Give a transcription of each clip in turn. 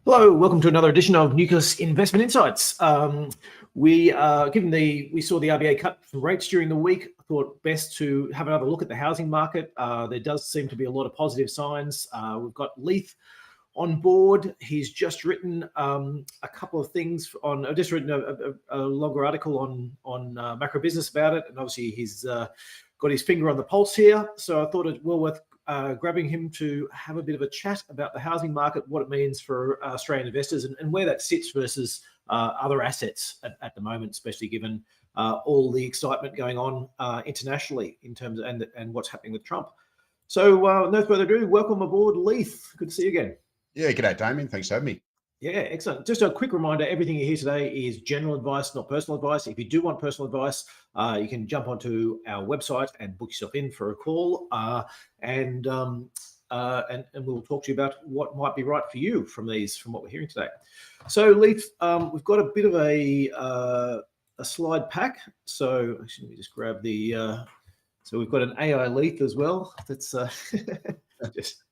Hello, welcome to another edition of Nucleus Investment Insights. We saw the RBA cut some rates during the week. I thought best to have another look at the housing market. There does seem to be a lot of positive signs. We've got Leith on board. He's just written a couple of things on. I've just written a longer article on macro business about it, and obviously he's got his finger on the pulse here. So I thought it well worth grabbing him to have a bit of a chat about the housing market, what it means for Australian investors, and where that sits versus other assets at the moment, especially given all the excitement going on internationally in terms of and what's happening with Trump. So no further ado, welcome aboard, Leith. Good to see you again. Yeah, g'day, Damien. Thanks for having me. Yeah, excellent. Just a quick reminder, everything you hear today is general advice, not personal advice. If you do want personal advice, you can jump onto our website and book yourself in for a call, and we'll talk to you about what might be right for you from what we're hearing today. So, Leith, we've got a bit of a slide pack. So, actually, let me just grab the. So we've got an AI Leith as well. That's just.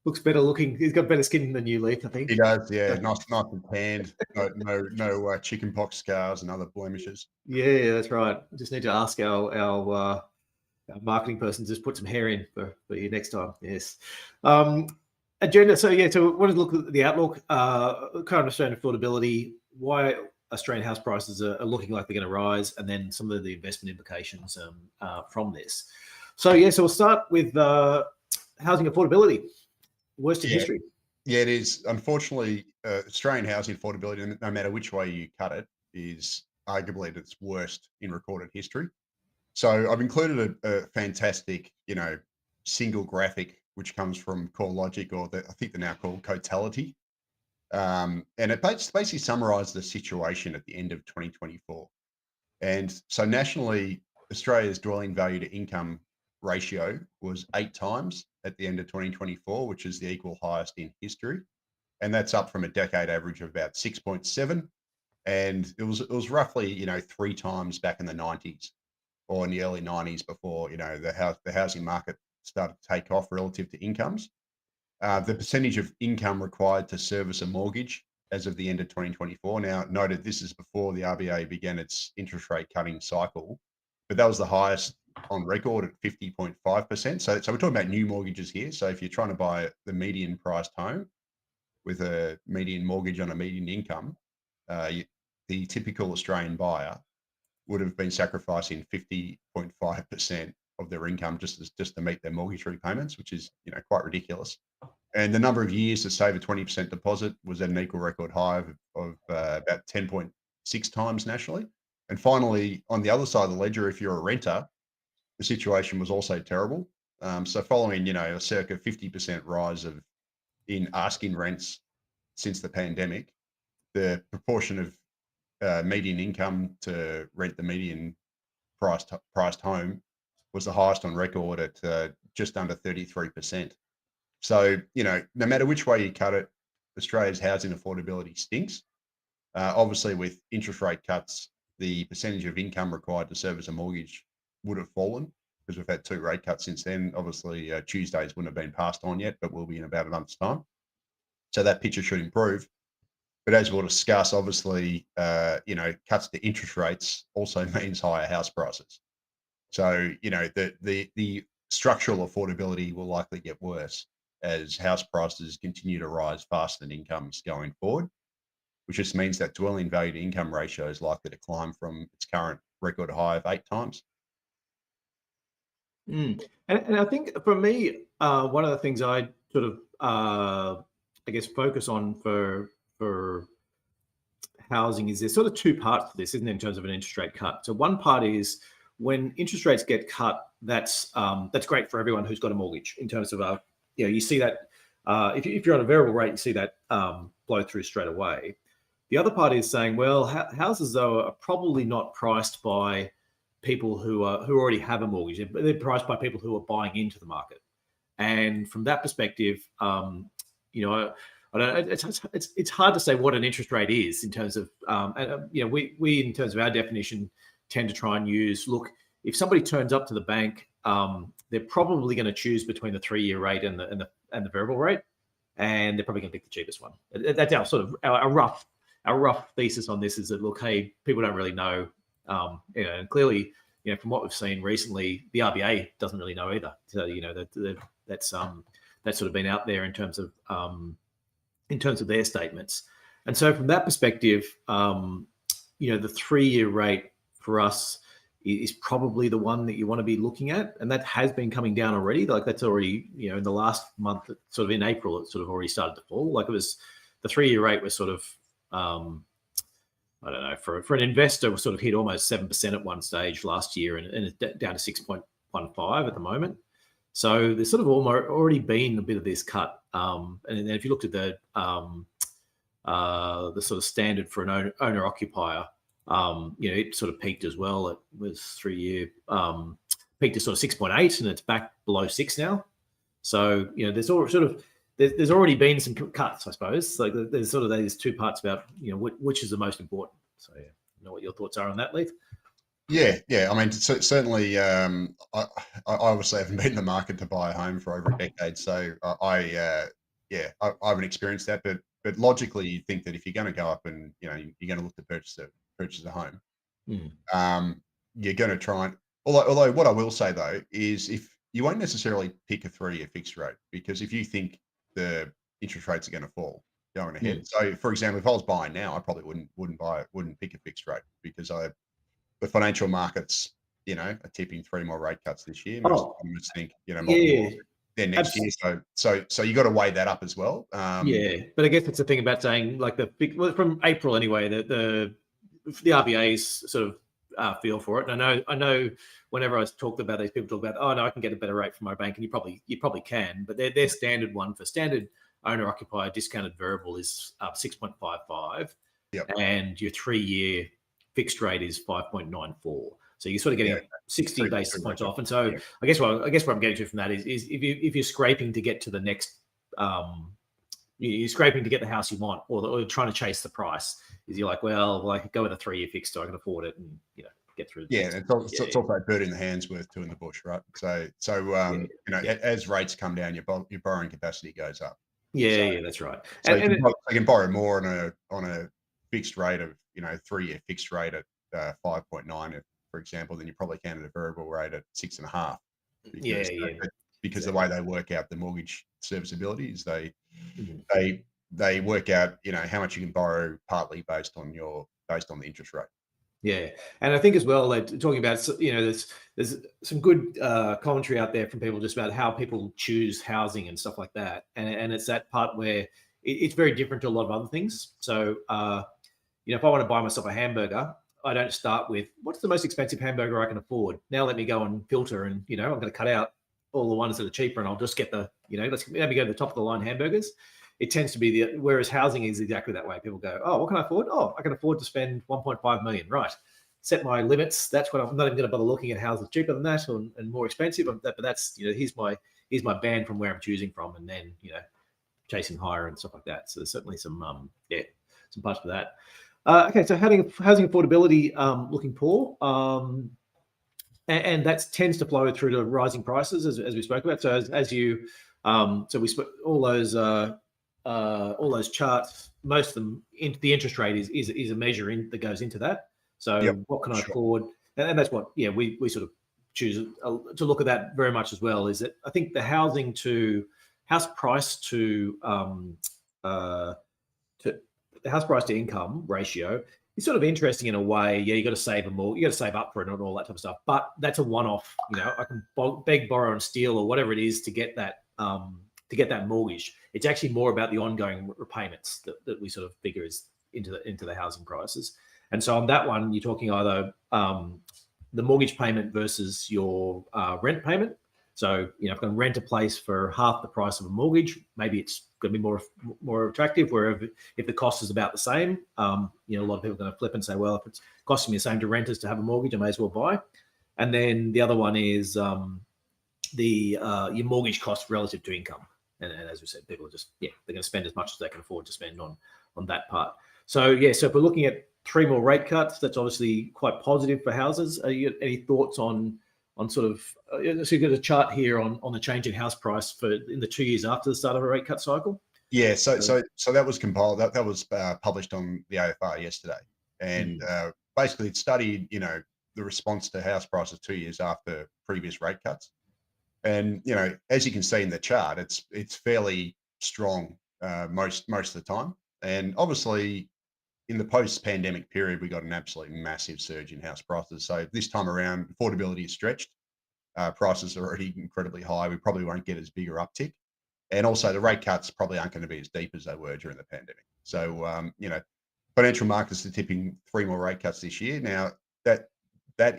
Looks better looking. He's got better skin than you, Leith, I think. He does, yeah. Nice and tanned. No chicken pox scars and other blemishes. Yeah, that's right. Just need to ask our marketing person to just put some hair in for you next time. Yes. Agenda. So we wanted to look at the outlook, current Australian affordability, why Australian house prices are looking like they're going to rise, and then some of the investment implications from this. So we'll start with housing affordability. Worst in history. Yeah, it is. Unfortunately, Australian housing affordability, no matter which way you cut it, is arguably at its worst in recorded history. So I've included a fantastic, single graphic which comes from CoreLogic, or I think they're now called Cotality, and it basically summarised the situation at the end of 2024. And so nationally, Australia's dwelling value to income ratio was 8 times at the end of 2024, which is the equal highest in history. And that's up from a decade average of about 6.7. And it was roughly, 3 times back in the 90s or in the early 90s before, the housing market started to take off relative to incomes. The percentage of income required to service a mortgage as of the end of 2024. Now, noted this is before the RBA began its interest rate cutting cycle, but that was the highest on record at 50.5%. So we're talking about new mortgages here. So if you're trying to buy the median priced home with a median mortgage on a median income, the typical Australian buyer would have been sacrificing 50.5% of their income just to meet their mortgage repayments, which is quite ridiculous. And the number of years to save a 20% deposit was at an equal record high of about 10.6 times nationally. And finally, on the other side of the ledger, if you're a renter, the situation was also terrible. So following, a circa 50% rise in asking rents since the pandemic, the proportion of median income to rent the median priced home was the highest on record at just under 33%. So, no matter which way you cut it, Australia's housing affordability stinks. Obviously, with interest rate cuts, the percentage of income required to service a mortgage would have fallen because we've had 2 rate cuts since then. Obviously, Tuesdays wouldn't have been passed on yet, but will be in about a month's time. So that picture should improve. But as we'll discuss, obviously, cuts to interest rates also means higher house prices. So, the structural affordability will likely get worse as house prices continue to rise faster than incomes going forward, which just means that dwelling value to income ratio is likely to climb from its current record high of 8 times. And I think for me, one of the things I sort of, focus on for housing is there's sort of 2 parts to this, isn't there, in terms of an interest rate cut. So one part is when interest rates get cut, that's great for everyone who's got a mortgage in terms of, you see that if you're on a variable rate, you see that blow through straight away. The other part is saying, well, houses though are probably not priced by people who already have a mortgage. They're priced by people who are buying into the market. And from that perspective, I don't, it's hard to say what an interest rate is in terms of, we in terms of our definition tend to try and use, look, if somebody turns up to the bank, they're probably going to choose between the 3-year rate and the variable rate. and they're probably going to pick the cheapest one. That's our sort of our rough thesis on this, is that, look, hey, people don't really know, and clearly, from what we've seen recently, the RBA doesn't really know either. So that's sort of been out there in terms of their statements. And so from that perspective, the 3-year rate for us is probably the one that you want to be looking at, and that has been coming down already. Like, that's already, in the last month, sort of in April, it sort of already started to fall. Like, it was, the 3-year rate was sort of, I don't know, for an investor, was sort of hit almost 7% at one stage last year, and it's down to 6.15 at the moment. So there's sort of already been a bit of this cut. And then if you looked at the sort of standard for an owner occupier, it sort of peaked as well. It was 3-year, peaked to sort of 6.8, and it's back below 6 now. So, there's there's already been some cuts, I suppose. Like, there's sort of these two parts about, which is the most important. So, yeah, I know what your thoughts are on that, Leith. Yeah. I mean, certainly, I obviously haven't been in the market to buy a home for over a decade, so I haven't experienced that. But logically, you think that if you're going to go up and you're going to look to purchase a home, you're going to try and. Although what I will say though is, if you won't necessarily pick a 3-year fixed rate, because if you think the interest rates are going to fall going ahead. So, for example, if I was buying now, I probably wouldn't pick a fixed rate, because the financial markets, are tipping 3 more rate cuts this year. Most economists think, then next year. So you got to weigh that up as well. But I guess it's the thing about saying, like, from April anyway, the RBA's sort of feel for it. And I know whenever I talked about these, people talk about, oh no, I can get a better rate from my bank, and you probably can, but their standard one for standard owner occupier discounted variable is 6.55, and your 3-year fixed rate is 5.94. So you're sort of getting 60 basis points off. And so I guess what I'm getting to from that is if you're scraping to get to the next, you're scraping to get the house you want, or trying to chase the price, is you're like, well, I could go with a 3-year fixed, so I can afford it, and get through. It's also that bird in the hand's worth 2 in the bush, right? So as rates come down, your borrowing capacity goes up. That's right. So you can borrow more on a fixed rate of 3-year fixed rate at 5.9, for example, than you probably can at a variable rate at 6.5. Because the way they work out the mortgage serviceability is they work out how much you can borrow, partly based on the interest rate. Yeah, and I think as well, like, talking about, there's some good commentary out there from people just about how people choose housing and stuff like that, and it's that part where it's very different to a lot of other things. So if I want to buy myself a hamburger, I don't start with what's the most expensive hamburger I can afford. Now let me go and filter, and I'm going to cut out all the ones that are cheaper, and I'll just get the let me go to the top of the line hamburgers. It tends to be whereas housing is exactly that way. People go, oh, what can I afford? Oh, I can afford to spend 1.5 million. Right. Set my limits. That's what I'm not even going to bother looking at houses cheaper than that and more expensive. But that's, here's my band from where I'm choosing from, and then, chasing higher and stuff like that. So there's certainly some parts for that. Okay. So housing affordability, looking poor. And that tends to flow through to rising prices, as we spoke about. So so we spoke all those charts, most of them, the interest rate is a measure that goes into that. So what can I afford? And that's what, we sort of choose to look at that very much as well, is that I think the house price to the house price to income ratio is sort of interesting in a way. You got to save more, you got to save up for it and all that type of stuff. But that's a one-off. I can beg, borrow, and steal, or whatever it is, to get that mortgage. It's actually more about the ongoing repayments that we sort of figure is into the housing prices. And so on that one, you're talking either the mortgage payment versus your rent payment. So, if I can rent a place for half the price of a mortgage, maybe it's going to be more attractive. Whereas if the cost is about the same, a lot of people are going to flip and say, well, if it's costing me the same to rent as to have a mortgage, I may as well buy. And then the other one is your mortgage cost relative to income. And as we said, people are just, they're going to spend as much as they can afford to spend on that part. So, so if we're looking at 3 more rate cuts, that's obviously quite positive for houses. Are you any thoughts on sort of, so you've got a chart here on the change in house price in the 2 years after the start of a rate cut cycle? Yeah, so that was compiled. That was published on the AFR yesterday, and basically it studied, the response to house prices 2 years after previous rate cuts. And as you can see in the chart, it's fairly strong most of the time. And obviously, in the post-pandemic period, we got an absolutely massive surge in house prices. So this time around, affordability is stretched. Prices are already incredibly high. We probably won't get as big a uptick. And also, the rate cuts probably aren't going to be as deep as they were during the pandemic. So, financial markets are tipping 3 more rate cuts this year. Now, that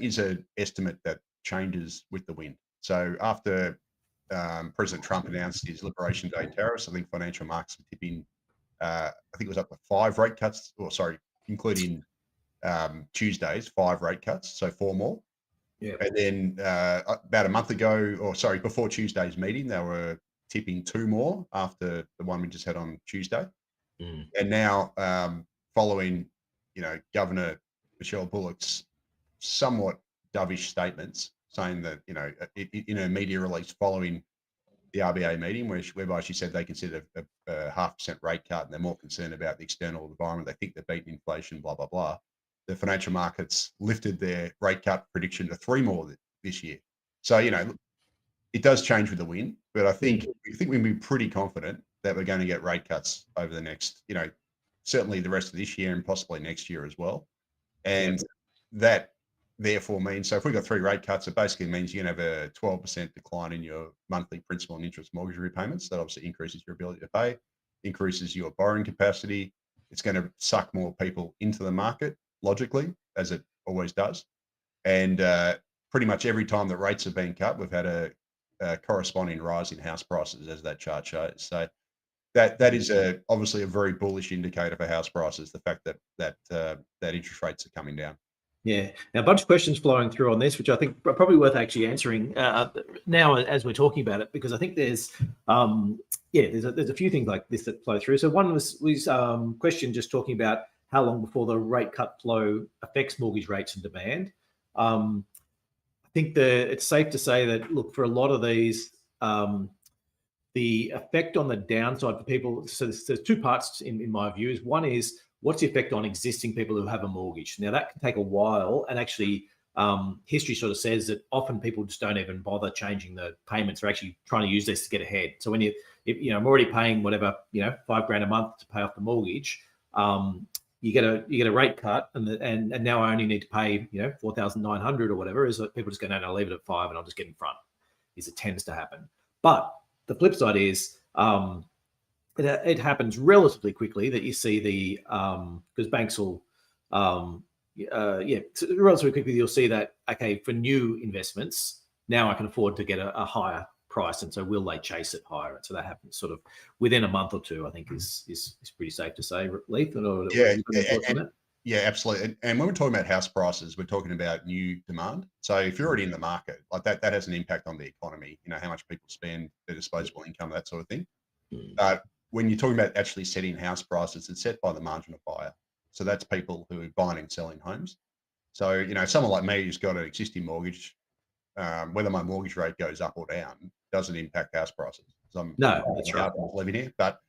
is an estimate that changes with the wind. So after President Trump announced his Liberation Day tariffs, I think financial markets are tipping, I think it was up to 5 rate cuts, including Tuesday's 5 rate cuts, so 4 more. Yeah. And then about a month ago, before Tuesday's meeting, they were tipping 2 more after the one we just had on Tuesday. And now, following, Governor Michelle Bullock's somewhat dovish statements, saying that, in a media release following the RBA meeting, whereby she said they consider a 0.5% rate cut and they're more concerned about the external environment. They think they're beating inflation, blah, blah, blah. The financial markets lifted their rate cut prediction to 3 more this year. So, it does change with the wind, but I think we can be pretty confident that we're going to get rate cuts over the next, certainly the rest of this year and possibly next year as well. And that therefore means, so if we've got 3 rate cuts, it basically means you're going to have a 12% decline in your monthly principal and interest mortgage repayments. That obviously increases your ability to pay, increases your borrowing capacity. It's going to suck more people into the market, logically, as it always does. And pretty much every time that rates have been cut, we've had a corresponding rise in house prices, as that chart shows. So that is obviously a very bullish indicator for house prices, the fact that interest rates are coming down. Yeah. Now, a bunch of questions flowing through on this, which I think are probably worth actually answering now as we're talking about it, because I think there's a few things like this that flow through. So one was question just talking about how long before the rate cut flow affects mortgage rates and demand. I think it's safe to say that, look, for a lot of these, the effect on the downside for people, so there's 2 parts in my view. Is one is, what's the effect on existing people who have a mortgage? Now, that can take a while, and actually history sort of says that often people just don't even bother changing the payments. They're actually trying to use this to get ahead. So when I'm already paying whatever, $5,000 a month to pay off the mortgage, you get a rate cut, and now I only need to pay $4,900 or whatever. Is that people just go, no, I'll leave it at 5 and I'll just get in front. It tends to happen. But the flip side is it happens relatively quickly that you see because banks will relatively quickly you'll see that, okay, for new investments now I can afford to get a higher price, and so will they chase it higher? So that happens sort of within a month or 2, I think is pretty safe to say. Leith, Yeah, absolutely. And when we're talking about house prices, we're talking about new demand. So if you're already in the market, like that has an impact on the economy, how much people spend, their disposable income, that sort of thing. When you're talking about actually setting house prices, it's set by the marginal buyer. So that's people who are buying and selling homes. So, someone like me who's got an existing mortgage, whether my mortgage rate goes up or down doesn't impact house prices. No, that's right. I'm living here, but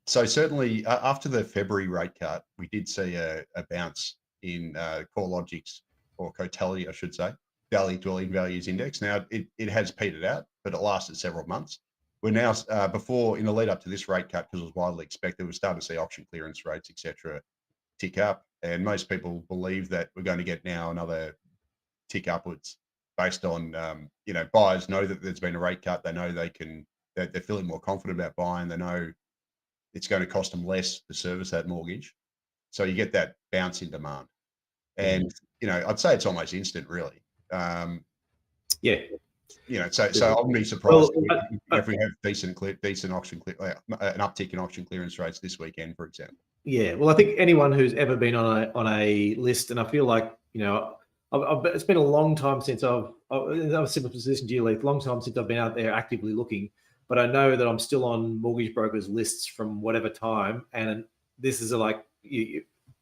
so certainly after the February rate cut, we did see a bounce in CoreLogic's, or Cotality, I should say, daily dwelling values index. Now it has petered out, but it lasted several months. We're now in the lead up to this rate cut, because it was widely expected, we're starting to see auction clearance rates, etc., tick up, and most people believe that we're going to get now another tick upwards, based on buyers know that there's been a rate cut. They know they're feeling more confident about buying. They know it's going to cost them less to service that mortgage. So you get that bounce in demand. And, I'd say it's almost instant, really. So I wouldn't be surprised if we have decent auction an uptick in auction clearance rates this weekend, for example. Yeah, well, I think anyone who's ever been on a list, and I feel like, it's been a long time since I've a similar position to you, Leith, long time since I've been out there actively looking, but I know that I'm still on mortgage brokers' lists from whatever time, and this is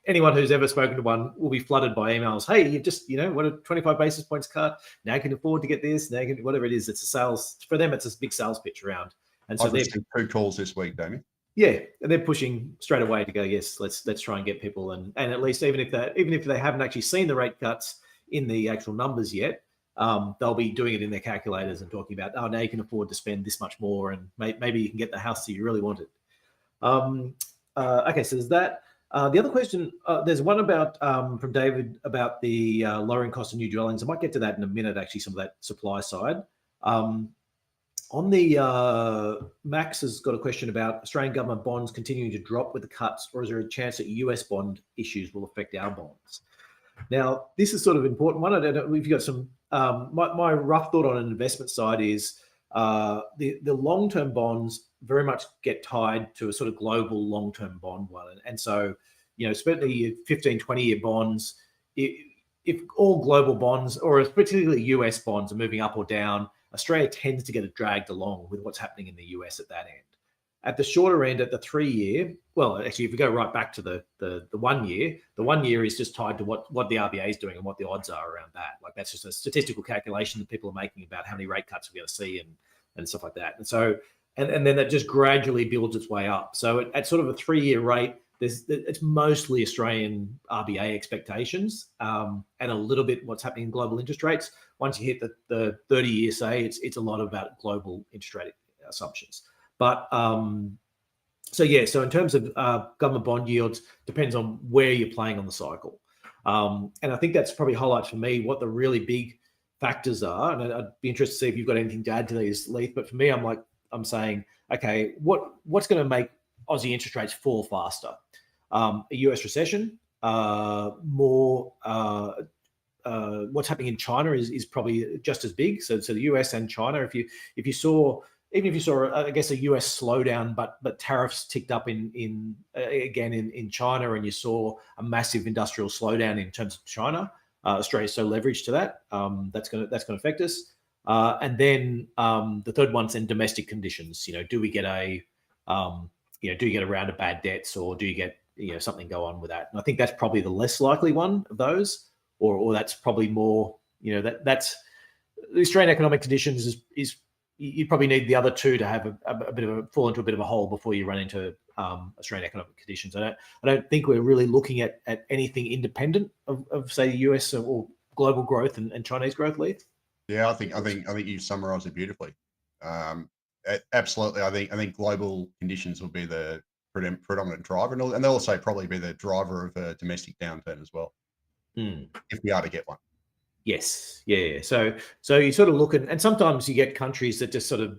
anyone who's ever spoken to one will be flooded by emails. Hey, you just, what a 25 basis points cut. Now you can afford to get this. Now you can, whatever it is, it's a sales, for them, it's a big sales pitch around. And so I've received 2 calls this week, Damien. Yeah, and they're pushing straight away to go, yes, let's try and get people, and at least even if they haven't actually seen the rate cuts in the actual numbers yet, they'll be doing it in their calculators and talking about, oh, now you can afford to spend this much more, and maybe you can get the house that you really wanted. Okay, so there's that. The other question, there's one about from David about the lowering cost of new dwellings. I might get to that in a minute, actually, some of that supply side. On the Max has got a question about Australian government bonds continuing to drop with the cuts, or is there a chance that US bond issues will affect our bonds? Now, this is sort of important one. I don't know, we've got some, my rough thought on an investment side is the long-term bonds very much get tied to a sort of global long-term bond one. And so, especially 15, 20-year bonds, if all global bonds, or particularly US bonds, are moving up or down, Australia tends to get dragged along with what's happening in the US at that end. At the shorter end, at the 3-year, well, actually, if we go right back to the 1 year, the 1 year is just tied to what the RBA is doing and what the odds are around that. Like, that's just a statistical calculation that people are making about how many rate cuts we're going to see and stuff like that. And so, and then that just gradually builds its way up. So at sort of a 3-year rate, it's mostly Australian RBA expectations and a little bit what's happening in global interest rates. Once you hit the 30-year, say, it's a lot about global interest rate assumptions. But so in terms of government bond yields, depends on where you're playing on the cycle. And I think that's probably highlights for me what the really big factors are. And I'd be interested to see if you've got anything to add to these, Leith. But for me, I'm saying, okay, what's going to make Aussie interest rates fall faster? A US recession, what's happening in China is probably just as big. So the US and China, if you saw, even if you saw, I guess, a US slowdown, but tariffs ticked up in China, and you saw a massive industrial slowdown in terms of China, Australia's so leveraged to that. That's going to affect us. And then the third one's in domestic conditions. Do we get a round of bad debts, or do you get something go on with that? And I think that's probably the less likely one of those, or that's probably more, that's the Australian economic conditions is you probably need the other two to have a bit of a fall into a bit of a hole before you run into Australian economic conditions. I don't think we're really looking at anything independent of say the US or global growth and Chinese growth, Leith. Yeah, I think you summarised it beautifully. Absolutely, I think global conditions will be the predominant driver, and they'll also probably be the driver of a domestic downturn as well, if we are to get one. Yes, yeah. So you sort of look and sometimes you get countries that just sort of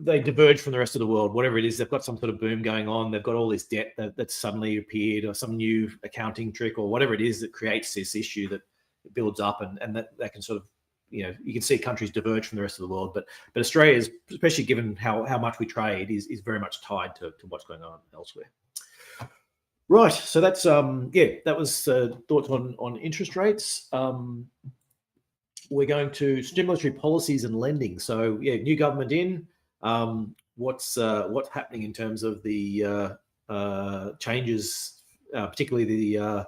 they diverge from the rest of the world. Whatever it is, they've got some sort of boom going on. They've got all this debt that suddenly appeared, or some new accounting trick, or whatever it is that creates this issue that builds up, and that can sort of, you can see countries diverge from the rest of the world. But Australia is, especially given how much we trade, is very much tied to what's going on elsewhere. Right, so that's that was thoughts on interest rates. We're going to stimulatory policies and lending. So new government in. What's happening in terms of the changes, particularly the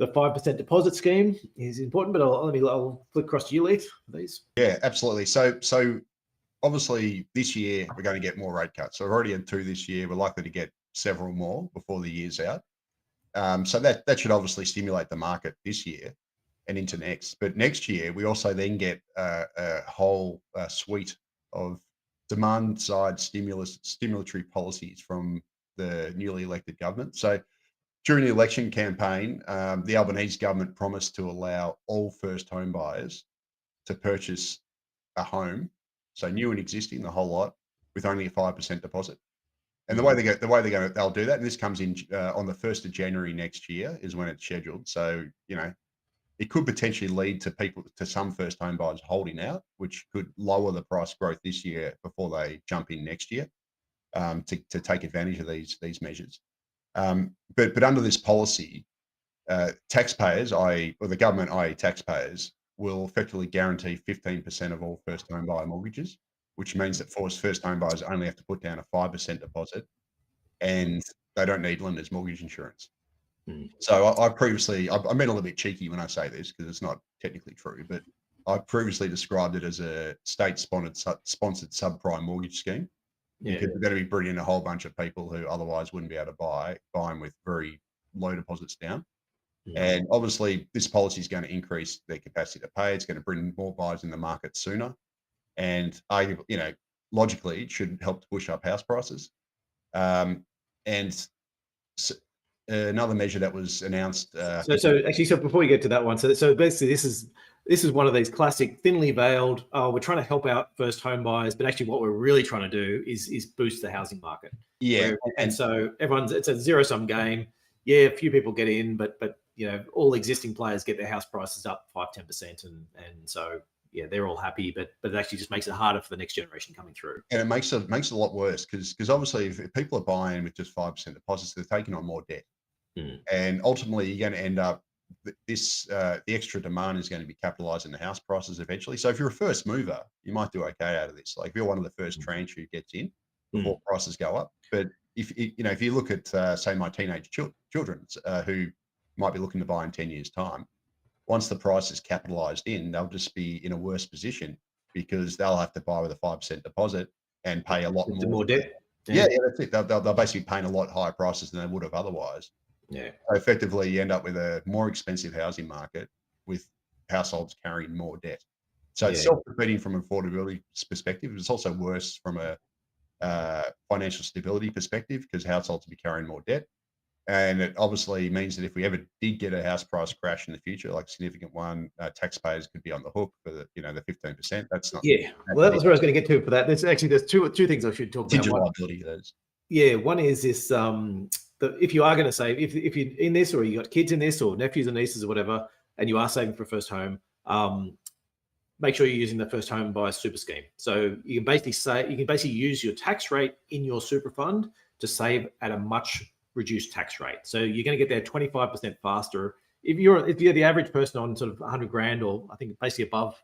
5% deposit scheme is important. But I'll flick across to you, Leith, for these. Yeah, absolutely. So obviously this year we're going to get more rate cuts. So we've already had 2 this year. We're likely to get several more before the year's out. So that should obviously stimulate the market this year and into next. But next year we also then get a whole suite of demand side stimulatory policies from the newly elected government. So during the election campaign, the Albanese government promised to allow all first home buyers to purchase a home, so new and existing, the whole lot, with only a 5% deposit. And they'll do that. And this comes in on the 1st of January next year is when it's scheduled. So, it could potentially lead to some first home buyers holding out, which could lower the price growth this year before they jump in next year to take advantage of these measures. But under this policy, taxpayers, the government, i.e. taxpayers, will effectively guarantee 15% of all first home buyer mortgages, which means that first home buyers only have to put down a 5% deposit, and they don't need lender's mortgage insurance. So I've been a little bit cheeky when I say this because it's not technically true, but I previously described it as a state-sponsored subprime mortgage scheme. because we're going to be bringing in a whole bunch of people who otherwise wouldn't be able to buy them with very low deposits down. And obviously, this policy is going to increase their capacity to pay. It's going to bring more buyers in the market sooner, and arguably, logically, it should help to push up house prices. And another measure that was announced. So before you get to that one, so basically, this is one of these classic thinly veiled. Oh, we're trying to help out first home buyers, but actually, what we're really trying to do is boost the housing market. Yeah, and so it's a zero sum game. Yeah, a few people get in, but all existing players get their house prices up 5-10%, and so they're all happy, but it actually just makes it harder for the next generation coming through. And it makes it a lot worse because obviously if people are buying with just 5% deposits, they're taking on more debt, and ultimately you're going to end up the extra demand is going to be capitalized in the house prices eventually. So if you're a first mover, you might do okay out of this. Like if you're one of the first tranche who gets in before prices go up, but if you look at say my teenage children who might be looking to buy in 10 years' time, once the price is capitalized in, they'll just be in a worse position because they'll have to buy with a 5% deposit and pay a lot more debt. Yeah, that's it. They'll basically paying a lot higher prices than they would have otherwise. Yeah. So effectively, you end up with a more expensive housing market with households carrying more debt. So it's self-defeating from an affordability perspective. It's also worse from a financial stability perspective because households will be carrying more debt. And it obviously means that if we ever did get a house price crash in the future, like a significant one, taxpayers could be on the hook for the 15%. That's not. Yeah, well, that was where I was going to get to for that. There's two things I should talk about. Liability, those. Yeah, one is this: if you are going to save, if you're in this, or you got kids in this, or nephews and nieces or whatever, and you are saving for a first home, make sure you're using the first home buyer super scheme. So you can basically use your tax rate in your super fund to save at a much reduced tax rate. So you're going to get there 25% faster. If you're the average person on sort of 100 grand, or I think basically above,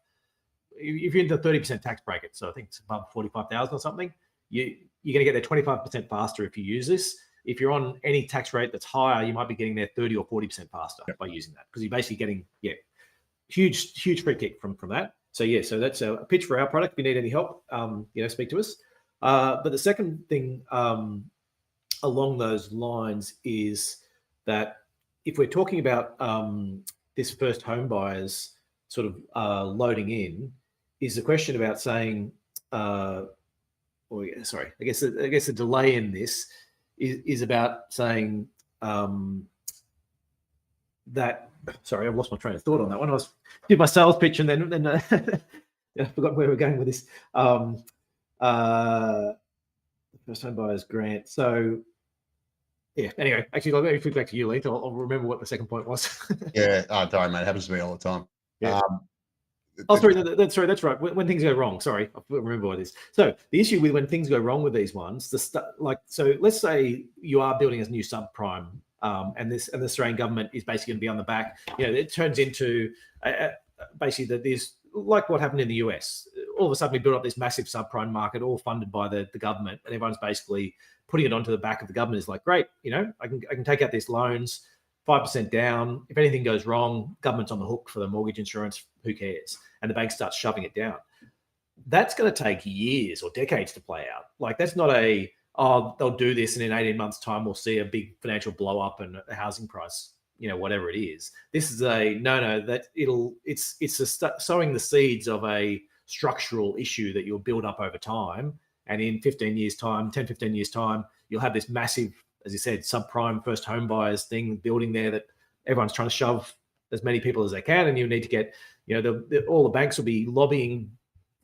if you're in the 30% tax bracket, so I think it's above 45,000 or something, you're going to get there 25% faster if you use this. If you're on any tax rate that's higher, you might be getting there 30 or 40% faster by using that, because you're basically getting huge free kick from that. So so that's a pitch for our product. If you need any help, speak to us. But the second thing along those lines is that if we're talking about this first home buyers sort of loading in, is the question about saying, I guess the delay in this is about saying that. Sorry, I've lost my train of thought on that one. I did my sales pitch and then I forgot where we're going with this. First home buyers grant. So anyway, actually, let me flip back to you, Leith. I'll remember what the second point was. Sorry, mate. It happens to me all the time. Yeah. Sorry, that's right. When things go wrong, sorry, I remember what it is. So the issue with when things go wrong with these ones, so let's say you are building a new subprime, and the Australian government is basically going to be on the back. It turns into basically that there's like what happened in the US. All of a sudden, we built up this massive subprime market, all funded by the government, and everyone's basically putting it onto the back of the government. Is like, great, I can take out these loans, 5% down. If anything goes wrong, government's on the hook for the mortgage insurance. Who cares? And the bank starts shoving it down. That's going to take years or decades to play out. Like, that's not they'll do this and in 18 months' time we'll see a big financial blow up and a housing price, whatever it is. This is it's sowing the seeds of a structural issue that you'll build up over time. And in 15 years' time, you'll have this massive, as you said, subprime first home buyers thing building there that everyone's trying to shove as many people as they can. And you need to get, all the banks will be lobbying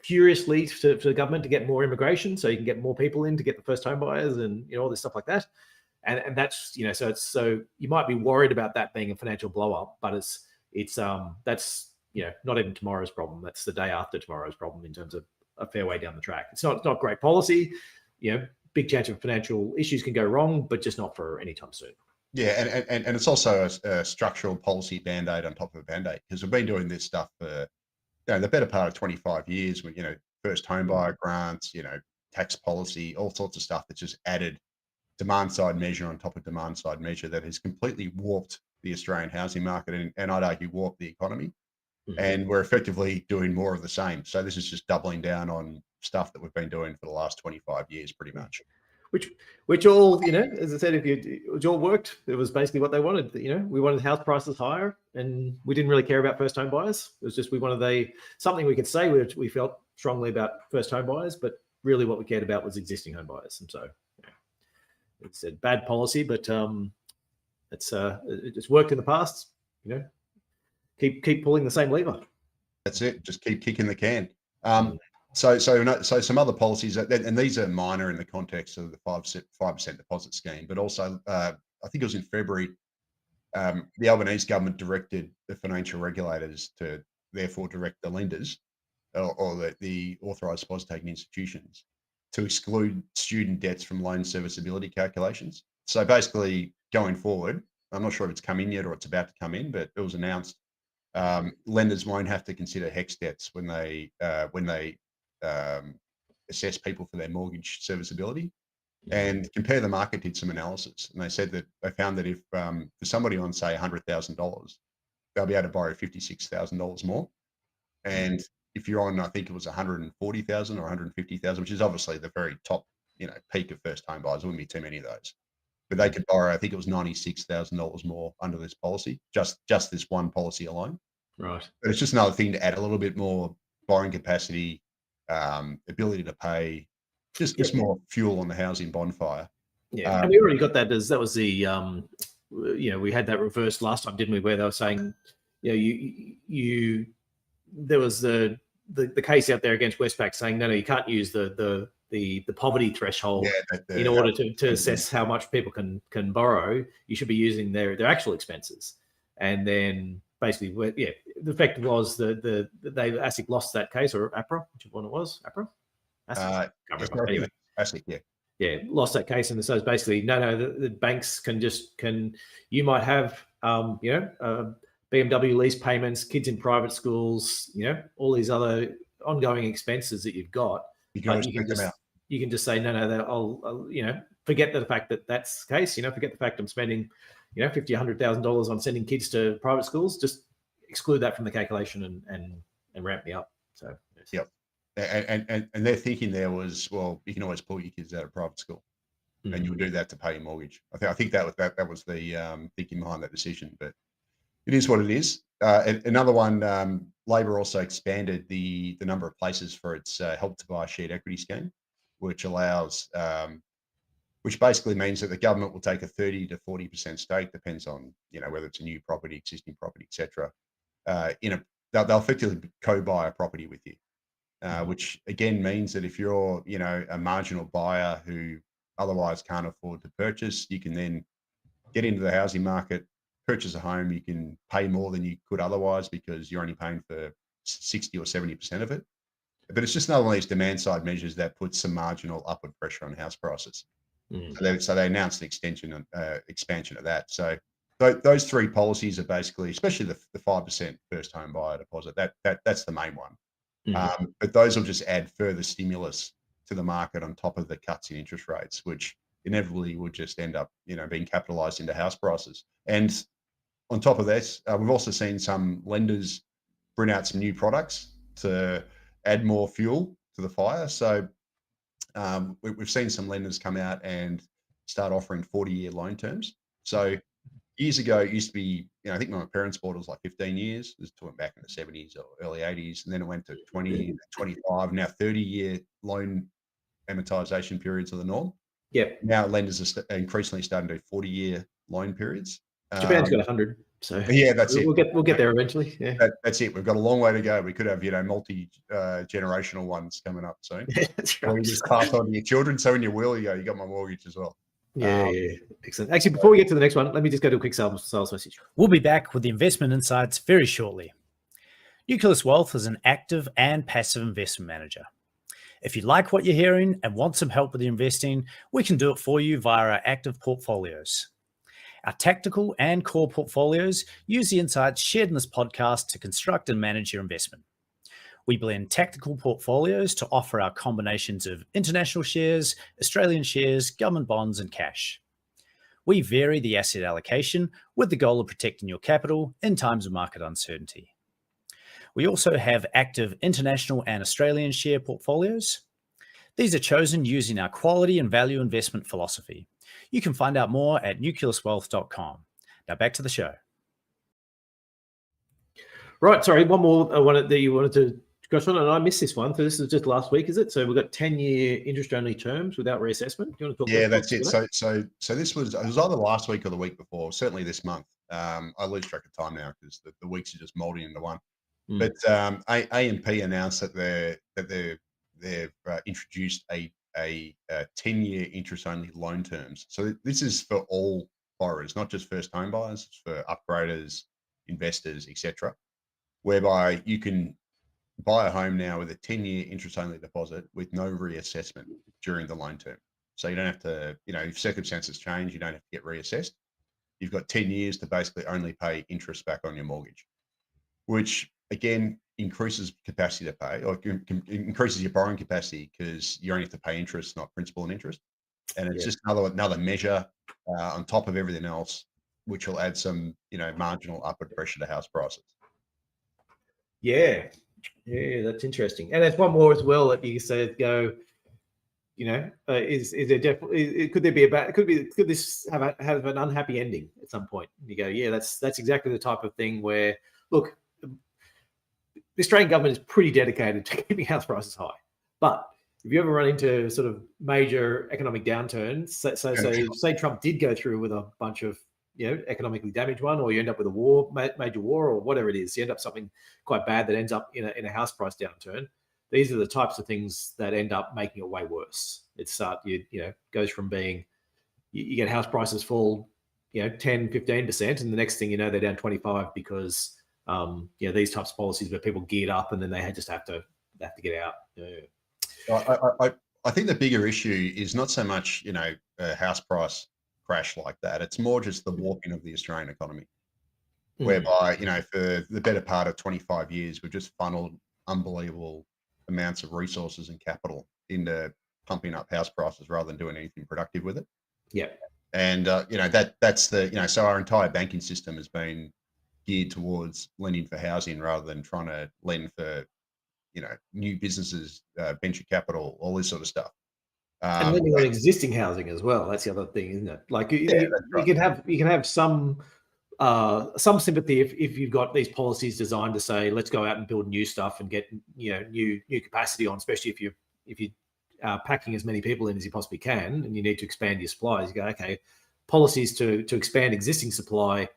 furiously for the government to get more immigration so you can get more people in to get the first home buyers and, all this stuff like that. And that's, so you might be worried about that being a financial blow up, but that's not even tomorrow's problem. That's the day after tomorrow's problem in terms of a fair way down the track. It's not great policy, big chance of financial issues can go wrong, but just not for any time soon. Yeah, and it's also a structural policy band-aid on top of a band-aid, because we've been doing this stuff for the better part of 25 years with first home buyer grants, tax policy, all sorts of stuff that's just added demand side measure on top of demand side measure that has completely warped the Australian housing market and I'd argue warped the economy. and we're effectively doing more of the same. So this is just doubling down on stuff that we've been doing for the last 25 years, pretty much. Which all, as I said, it all worked. It was basically what they wanted. We wanted house prices higher, and we didn't really care about first home buyers. It was just we wanted something we could say we felt strongly about first home buyers, but really what we cared about was existing home buyers. And so it's a bad policy, but it's worked in the past. Keep pulling the same lever. That's it. Just keep kicking the can. So some other policies, and these are minor in the context of the 5% deposit scheme, but also I think it was in February, the Albanese government directed the financial regulators to therefore direct the lenders or the authorised deposit-taking institutions to exclude student debts from loan serviceability calculations. So basically, going forward, I'm not sure if it's come in yet or it's about to come in, but it was announced lenders won't have to consider HEX debts when they assess people for their mortgage serviceability. And Compare the Market did some analysis, and they said that they found that if for somebody on say $100,000, they'll be able to borrow $56,000 more, and if you're on, I think it was 140,000 or 150,000, which is obviously the very top, peak of first home buyers. There wouldn't be too many of those, but they could borrow, I think it was $96,000 more under this policy, just this one policy alone. Right. But it's just another thing to add a little bit more borrowing capacity, ability to pay, just more fuel on the housing bonfire. Yeah, and we already got that. That was the, we had that reversed last time, didn't we? Where they were saying, there was the case out there against Westpac saying, no, you can't use the poverty threshold in order to assess how much people can borrow. You should be using their actual expenses. And then basically, the effect was ASIC lost that case, or APRA, whichever one it was, APRA. Anyway, ASIC, lost that case, and so it's basically no. The banks you might have BMW lease payments, kids in private schools, all these other ongoing expenses that you've got. You can just say, no, I'll forget the fact that that's the case. Forget the fact I'm spending, $50,000, $100,000 on sending kids to private schools. Just exclude that from the calculation and ramp me up. So yep. And their thinking there was, well, you can always pull your kids out of private school, and you would do that to pay your mortgage. I think that was the thinking behind that decision, but it is what it is. Another one, Labor also expanded the number of places for its Help to Buy shared equity scheme, which allows, which basically means that the government will take a 30 to 40% stake, depends on whether it's a new property, existing property, etc. They'll effectively co-buy a property with you, which again means that if you're a marginal buyer who otherwise can't afford to purchase, you can then get into the housing market, purchase a home. You can pay more than you could otherwise because you're only paying for 60 or 70% of it. But it's just another one of these demand side measures that puts some marginal upward pressure on house prices. So they announced an expansion of that. So those three policies are basically, especially the 5% first home buyer deposit, that's the main one. But those will just add further stimulus to the market on top of the cuts in interest rates, which inevitably would just end up, being capitalized into house prices. And on top of this, we've also seen some lenders bring out some new products to add more fuel to the fire. So we've seen some lenders come out and start offering 40-year loan terms. So years ago, it used to be, I think when my parents bought it was like 15 years. It was talking back in the 70s or early 80s. And then it went to 20, 25, now 30-year loan amortization periods are the norm. Yep. Now lenders are increasingly starting to do 40-year loan periods. Japan's got 100. So yeah, that's it. We'll get there eventually. Yeah. That's it. We've got a long way to go. We could have, multi-generational ones coming up soon. That's right. Or you just pass on to your children. So in your will, you got my mortgage as well. Yeah. Excellent. Actually, before we get to the next one, let me just go to a quick sales message. We'll be back with the investment insights very shortly. Nucleus Wealth is an active and passive investment manager. If you like what you're hearing and want some help with your investing, we can do it for you via our active portfolios. Our tactical and core portfolios use the insights shared in this podcast to construct and manage your investment. We blend tactical portfolios to offer our combinations of international shares, Australian shares, government bonds, and cash. We vary the asset allocation with the goal of protecting your capital in times of market uncertainty. We also have active international and Australian share portfolios. These are chosen using our quality and value investment philosophy. You can find out more at nucleuswealth.com. Now back to the show. Right, sorry, one more I wanted that you wanted to go on, and I missed this one. So this is just last week, is it? So we've got 10-year interest-only terms without reassessment. Do you want to talk? Yeah, that's it. So this was, it was either last week or the week before. Certainly this month. I lose track of time now because the weeks are just molding into one. But AMP announced that they've introduced a 10-year interest-only loan terms. So this is for all borrowers, not just first home buyers, it's for upgraders, investors, etc. Whereby you can buy a home now with a 10-year interest-only deposit with no reassessment during the loan term. So you don't have to, if circumstances change, you don't have to get reassessed. You've got 10 years to basically only pay interest back on your mortgage, which again increases capacity to pay, or increases your borrowing capacity because you only have to pay interest, not principal and interest. And it's just another measure on top of everything else, which will add some, marginal upward pressure to house prices. Yeah, that's interesting. And there's one more as well that you said is there definitely, could there be could this have an unhappy ending at some point? You go, yeah, that's exactly the type of thing where, look, the Australian government is pretty dedicated to keeping house prices high, but if you ever run into sort of major economic downturns, say Trump did go through with a bunch of economically damaged one, or you end up with a war, major war, or whatever it is, you end up something quite bad that ends up in a house price downturn. These are the types of things that end up making it way worse. It's goes from being you get house prices fall 10-15%, and the next thing you know they're down 25 because these types of policies where people geared up and then they just have to get out. I think the bigger issue is not so much a house price crash like that. It's more just the warping of the Australian economy, whereby for the better part of 25 years we've just funneled unbelievable amounts of resources and capital into pumping up house prices rather than doing anything productive with it. Yeah, and that's the so our entire banking system has been geared towards lending for housing rather than trying to lend for new businesses, venture capital, all this sort of stuff. And lending on existing housing as well. That's the other thing, isn't it? Like you can have some sympathy if you've got these policies designed to say, let's go out and build new stuff and get new capacity on, especially if you packing as many people in as you possibly can, and you need to expand your supplies. You go, okay, policies to expand existing supply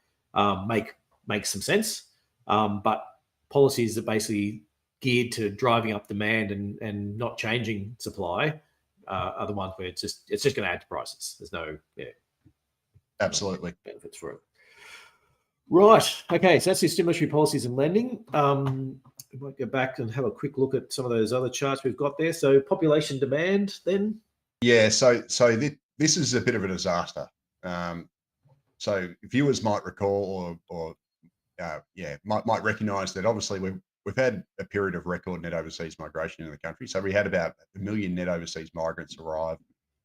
make some sense, but policies that basically geared to driving up demand and not changing supply are the ones where it's just going to add to prices. There's no absolutely benefits for it. Right. Okay. So that's the stimulatory policies and lending. We might go back and have a quick look at some of those other charts we've got there. So population demand then. Yeah. So this is a bit of a disaster. So viewers might recall or might recognise that obviously we've had a period of record net overseas migration in the country. So we had about 1 million net overseas migrants arrive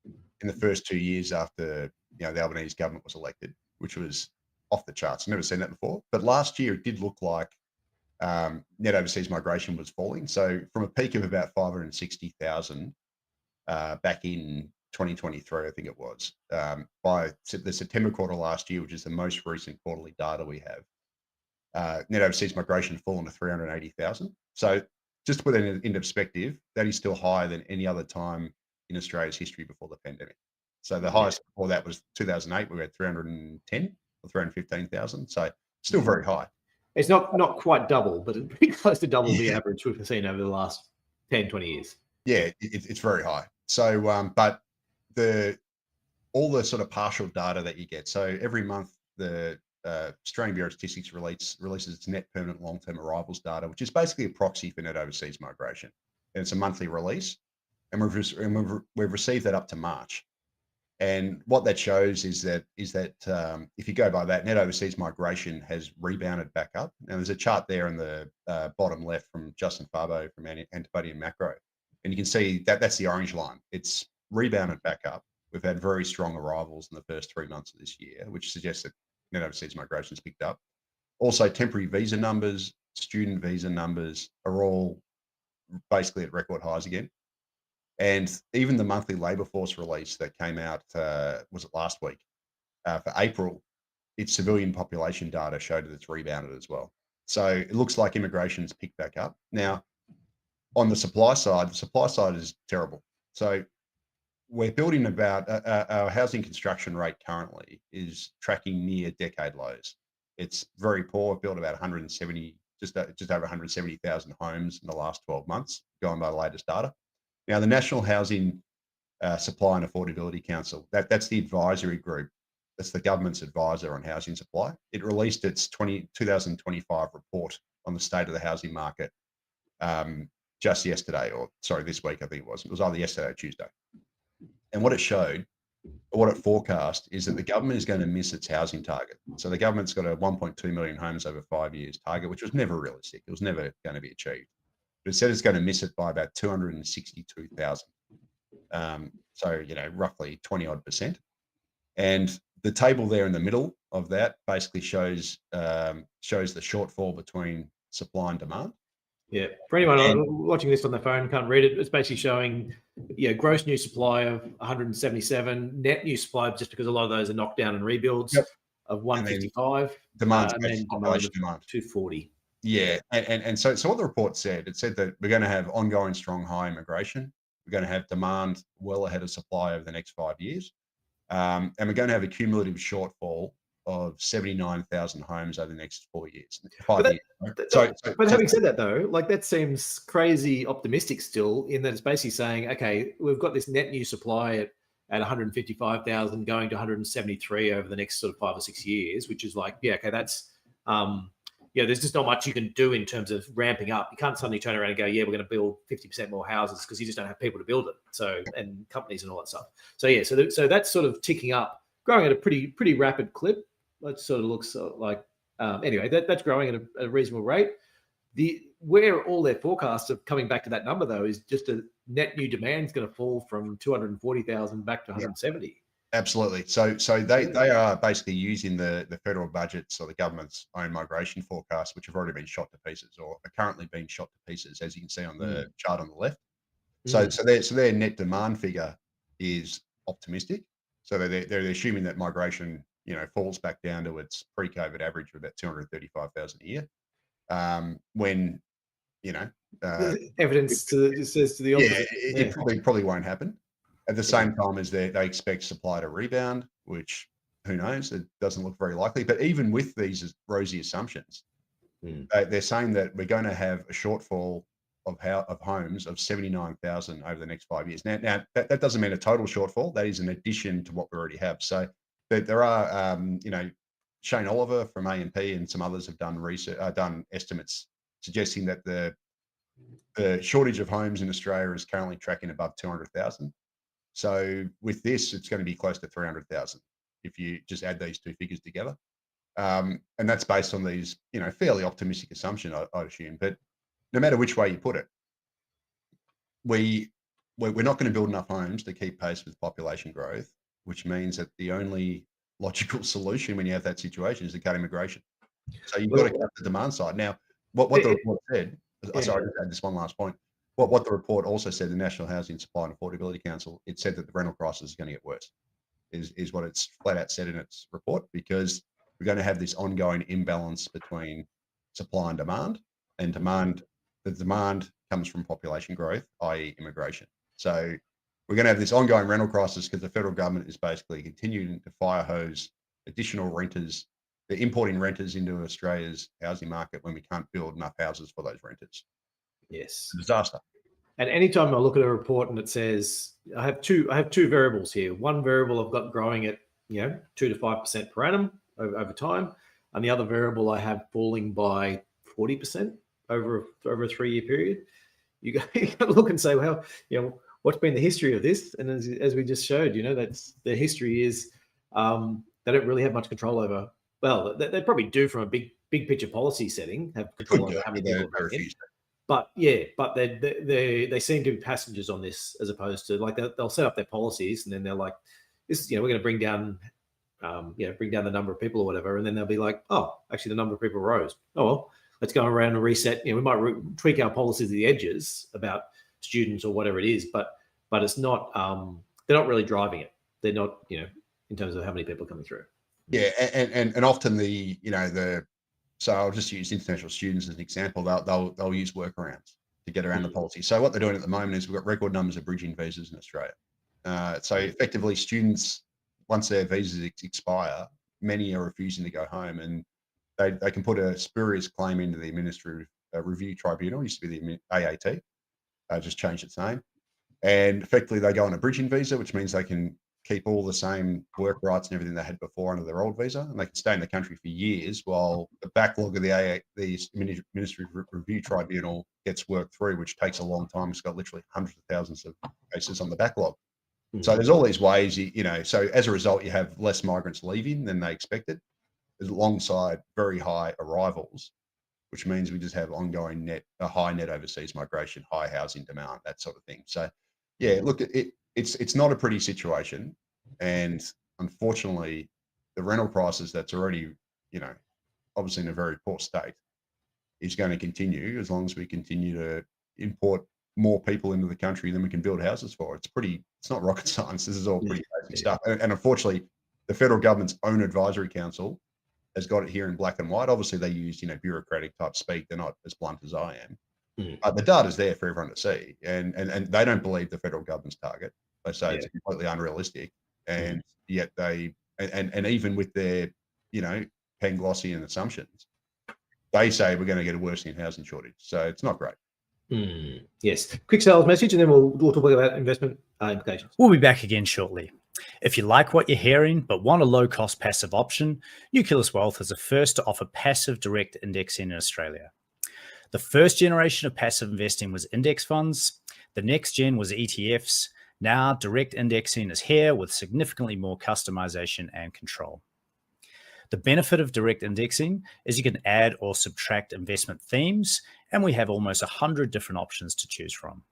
in the first 2 years after the Albanese government was elected, which was off the charts. I've never seen that before. But last year it did look like net overseas migration was falling. So from a peak of about 560,000 back in 2023, I think it was, by the September quarter last year, which is the most recent quarterly data we have, net overseas migration fallen to 380,000. So just to put it into perspective, that is still higher than any other time in Australia's history before the pandemic. So the highest before that was 2008. We had 310 or 315,000. So still very high. It's not quite double, but it's pretty close to double the average we've seen over the last 10, 20 years. Yeah, it's very high. So, but all the sort of partial data that you get. So every month, the Australian Bureau of Statistics releases its net permanent long-term arrivals data, which is basically a proxy for net overseas migration. And it's a monthly release, and we've received that up to March. And what that shows is that if you go by that, net overseas migration has rebounded back up. Now there's a chart there in the bottom left from Justin Fabo from Antibody and Macro, and you can see that that's the orange line. It's rebounded back up. We've had very strong arrivals in the first 3 months of this year, which suggests that net overseas migration has picked up. Also, temporary visa numbers student visa numbers are all basically at record highs again. And even the monthly labour force release that came out, was it last week, for April, its civilian population data showed that it's rebounded as well. So it looks like immigration's picked back up. Now, on the supply side is terrible. So we're building about our housing construction rate currently is tracking near decade lows. It's very poor. We've built about 170, just over 170,000 homes in the last 12 months, going by the latest data. Now, the National Housing Supply and Affordability Council, that's the advisory group. That's the government's advisor on housing supply. It released its 2025 report on the state of the housing market just yesterday, or sorry, this week, I think it was. It was either yesterday or Tuesday. And what it showed, or what it forecast, is that the government is going to miss its housing target. So the government's got a 1.2 million homes over 5 years target, which was never realistic. It was never going to be achieved. But it said it's going to miss it by about 262,000. So, roughly 20 odd percent. And the table there in the middle of that basically shows the shortfall between supply and demand. Yeah, for anyone watching this on their phone can't read it, it's basically showing, gross new supply of 177, net new supply, just because a lot of those are knockdown and rebuilds, of 155, demand and then demand of 240. Yeah, and so what the report said, it said that we're going to have ongoing strong high immigration. We're going to have demand well ahead of supply over the next 5 years, and we're going to have a cumulative shortfall of 79,000 homes over the next 4 years. But having said that, though, that seems crazy optimistic still, in that it's basically saying, okay, we've got this net new supply at 155,000 going to 173 over the next sort of 5 or 6 years, which is that's there's just not much you can do in terms of ramping up. You can't suddenly turn around and go, we're going to build 50% more houses, because you just don't have people to build it. So, and companies and all that stuff. So so that's sort of ticking up, growing at a pretty rapid clip. That sort of looks like anyway. That's growing at a reasonable rate. Where all their forecasts are coming back to that number, though, is just a net new demand is going to fall from 240,000 back to 170. Absolutely. So they are basically using the federal budgets or the government's own migration forecasts, which have already been shot to pieces, or are currently being shot to pieces, as you can see on the chart on the left. So their net demand figure is optimistic. So they're assuming that migration, falls back down to its pre-COVID average of about 235,000 a year. When evidence says to the opposite. It probably won't happen. At the same time as they expect supply to rebound, which who knows? It doesn't look very likely. But even with these rosy assumptions, they're saying that we're going to have a shortfall of homes of 79,000 over the next 5 years. Now that doesn't mean a total shortfall. That is an addition to what we already have. So there are, Shane Oliver from AMP and some others have done estimates suggesting that the shortage of homes in Australia is currently tracking above 200,000. So with this, it's going to be close to 300,000 if you just add these two figures together. And that's based on these, fairly optimistic assumption, I'd assume. But no matter which way you put it, we're not going to build enough homes to keep pace with population growth, which means that the only logical solution when you have that situation is to cut immigration. So you've got to cut the demand side. Now, what the report said, sorry, I just add this one last point. What the report also said, the National Housing Supply and Affordability Council, it said that the rental crisis is going to get worse, is what it's flat out said in its report, because we're going to have this ongoing imbalance between supply and demand, the demand comes from population growth, i.e. immigration. So we're going to have this ongoing rental crisis because the federal government is basically continuing to fire hose additional renters. They're importing renters into Australia's housing market when we can't build enough houses for those renters. Yes. Disaster. And anytime I look at a report and it says I have two variables here. One variable I've got growing at 2 to 5% per annum over time, and the other variable I have falling by 40% over a 3-year period. You got to look and say, well, what's been the history of this? And as we just showed, that's the history is they don't really have much control over. Well, they probably do from a big picture policy setting, have control over how many people are in. But they seem to be passengers on this, as opposed to they'll set up their policies and then they're like, this, we're going to bring down the number of people or whatever, and then they'll be like, oh, actually the number of people rose. Oh well, let's go around and reset. We might tweak our policies at the edges about students or whatever it is, but it's not. They're not really driving it. They're not, in terms of how many people are coming through. Yeah, and often so I'll just use international students as an example. They'll use workarounds to get around the policy. So what they're doing at the moment is we've got record numbers of bridging visas in Australia. So effectively, students, once their visas expire, many are refusing to go home, and they can put a spurious claim into the Administrative Review Tribunal. It used to be the AAT, just changed its name, and effectively they go on a bridging visa, which means they can keep all the same work rights and everything they had before under their old visa, and they can stay in the country for years while the backlog of the Administrative Review Tribunal gets worked through, which takes a long time. It's got literally hundreds of thousands of cases on the backlog. So there's all these ways, so as a result, you have less migrants leaving than they expected, alongside very high arrivals, which means we just have ongoing high net overseas migration, high housing demand, that sort of thing. So yeah, look, it's not a pretty situation, and unfortunately, the rental prices that's already, obviously in a very poor state, is going to continue as long as we continue to import more people into the country than we can build houses for. It's not rocket science. This is all pretty basic stuff. And unfortunately, the federal government's own advisory council has got it here in black and white. Obviously, they use, bureaucratic type speak. They're not as blunt as I am. But the data's there for everyone to see. And they don't believe the federal government's target. They say it's completely unrealistic. And yet and even with their, Panglossian assumptions, they say we're going to get a worsening housing shortage. So it's not great. Yes. Quick sales message, and then we'll talk about investment implications. We'll be back again shortly. If you like what you're hearing but want a low-cost passive option, Nucleus Wealth is the first to offer passive direct indexing in Australia. The first generation of passive investing was index funds. The next gen was ETFs. Now direct indexing is here with significantly more customization and control. The benefit of direct indexing is you can add or subtract investment themes, and we have almost 100 different options to choose from.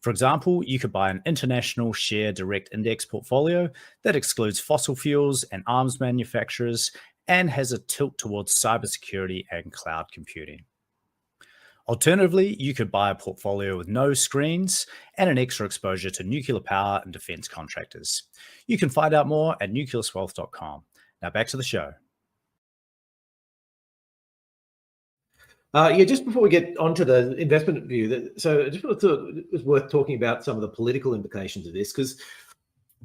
For example, you could buy an international share direct index portfolio that excludes fossil fuels and arms manufacturers and has a tilt towards cybersecurity and cloud computing. Alternatively, you could buy a portfolio with no screens and an extra exposure to nuclear power and defense contractors. You can find out more at nucleuswealth.com. Now back to the show. Just before we get onto the investment view, so I just thought it was worth talking about some of the political implications of this, because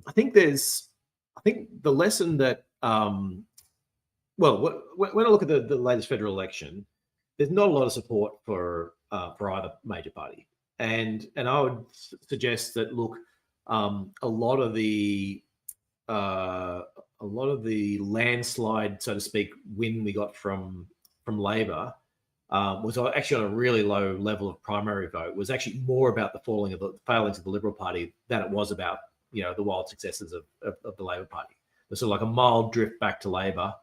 I think the lesson that, when I look at the latest federal election, there's not a lot of support for either major party, and I would suggest that a lot of the landslide, so to speak, win we got from Labor was actually on a really low level of primary vote, was actually more about the failings of the Liberal Party than it was about the wild successes of the Labor Party. There's sort of like a mild drift back to Labor.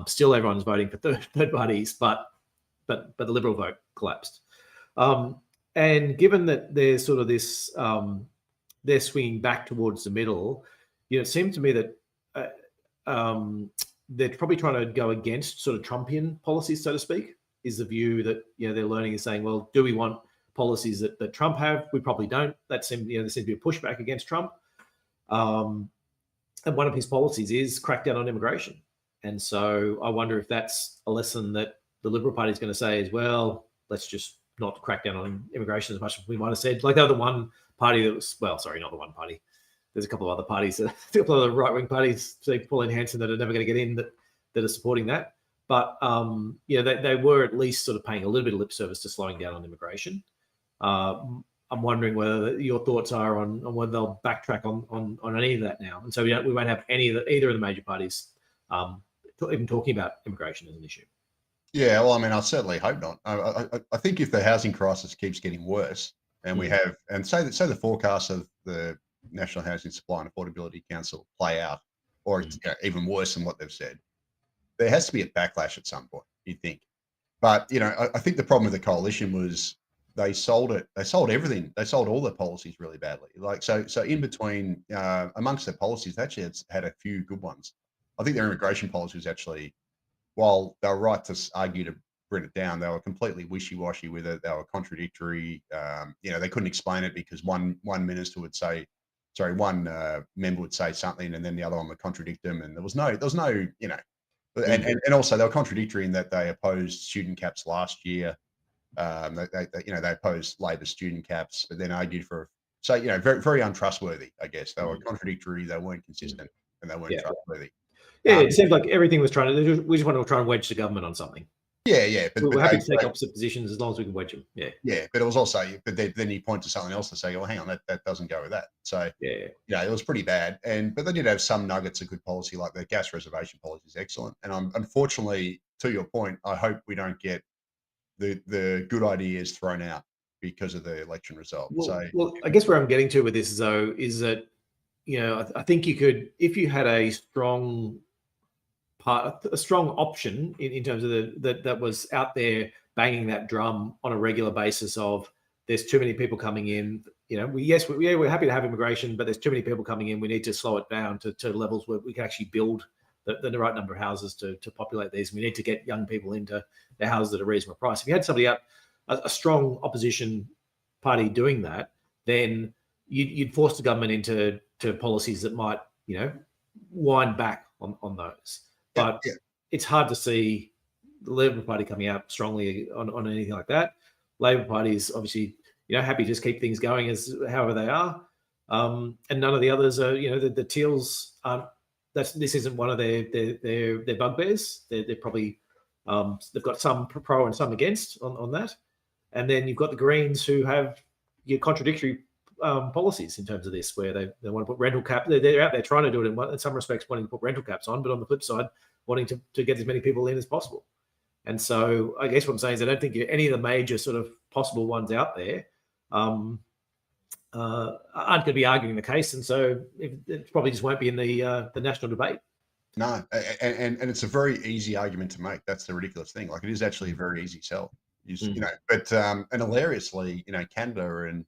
Still, everyone's voting for third parties, but the Liberal vote collapsed. And given that there's sort of this, they're swinging back towards the middle, it seemed to me that they're probably trying to go against sort of Trumpian policies, so to speak, is the view that they're learning, is saying, well, do we want policies that Trump have? We probably don't. That seems there seems to be a pushback against Trump. And one of his policies is crack down on immigration. And so I wonder if that's a lesson that the Liberal Party is going to say as well. Let's just not crack down on immigration as much as we might have said. Like they're the one party that was, not the one party. There's a couple of other parties, a couple of the right-wing parties, say Pauline Hanson, that are never going to get in that are supporting that. But they were at least sort of paying a little bit of lip service to slowing down on immigration. I'm wondering whether your thoughts are on whether they'll backtrack on any of that now. And so we won't have either of the major parties even talking about immigration as an issue. Yeah, well, I mean, I certainly hope not. I think if the housing crisis keeps getting worse, and we have, and say the forecasts of the National Housing Supply and Affordability Council play out, or it's even worse than what they've said, there has to be a backlash at some point, you'd think. But I think the problem with the coalition was they sold everything. They sold all their policies really badly. So in between, amongst their policies, they actually had a few good ones. I think their immigration policy was actually, while they were right to argue to written it down. They were completely wishy-washy with it. They were contradictory. They couldn't explain it because one minister would say, one member would say something, and then the other one would contradict them, and there was no, and also they were contradictory in that they opposed student caps last year. They opposed Labor's student caps, but then argued for. So, very, very untrustworthy, I guess. They were contradictory, they weren't consistent, and they weren't trustworthy. Yeah, it seemed like everything was we just wanted to try and wedge the government on something. Yeah. But we're happy to take opposite positions as long as we can wedge them. Yeah. Yeah, but it was also, then you point to something else to say, well, hang on, that doesn't go with that. So, it was pretty bad. But they did have some nuggets of good policy, like the gas reservation policy is excellent. And unfortunately, to your point, I hope we don't get the good ideas thrown out because of the election result. Well, I guess where I'm getting to with this, though, is that, I think you could, if you had a strong option in terms of that was out there banging that drum on a regular basis of there's too many people coming in. We're happy to have immigration, but there's too many people coming in. We need to slow it down to levels where we can actually build the right number of houses to populate these. We need to get young people into their houses at a reasonable price. If you had somebody a strong opposition party doing that, then you'd force the government into policies that might, wind back on those. But it's hard to see the Labor Party coming out strongly on anything like that. Labor Party is obviously, happy to just keep things going as however they are. And none of the others are, the Teals aren't. This isn't one of their bugbears. They're probably they've got some pro and some against on that. And then you've got the Greens who have contradictory policies in terms of this, where they want to put rental cap. They're out there trying to do it in some respects, wanting to put rental caps on, but on the flip side, wanting to get as many people in as possible. And so I guess what I'm saying is I don't think any of the major sort of possible ones out there aren't going to be arguing the case. And so it probably just won't be in the national debate. No, and it's a very easy argument to make. That's the ridiculous thing. Like, it is actually a very easy sell. But and hilariously, Canada and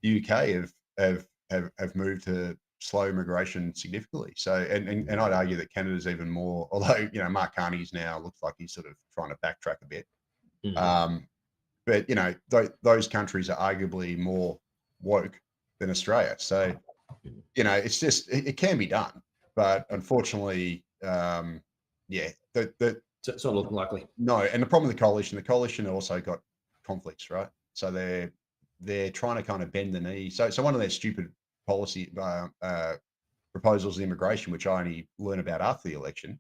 the UK have moved to slow immigration significantly. So, and I'd argue that Canada's even more. Although Mark Carney's now looks like he's sort of trying to backtrack a bit. But those countries are arguably more woke than Australia. So, it's just it can be done, but unfortunately, it's not looking likely. No, and the problem with the coalition also got conflicts, right? So they're trying to kind of bend the knee. So one of their stupid policy proposals in immigration, which I only learned about after the election,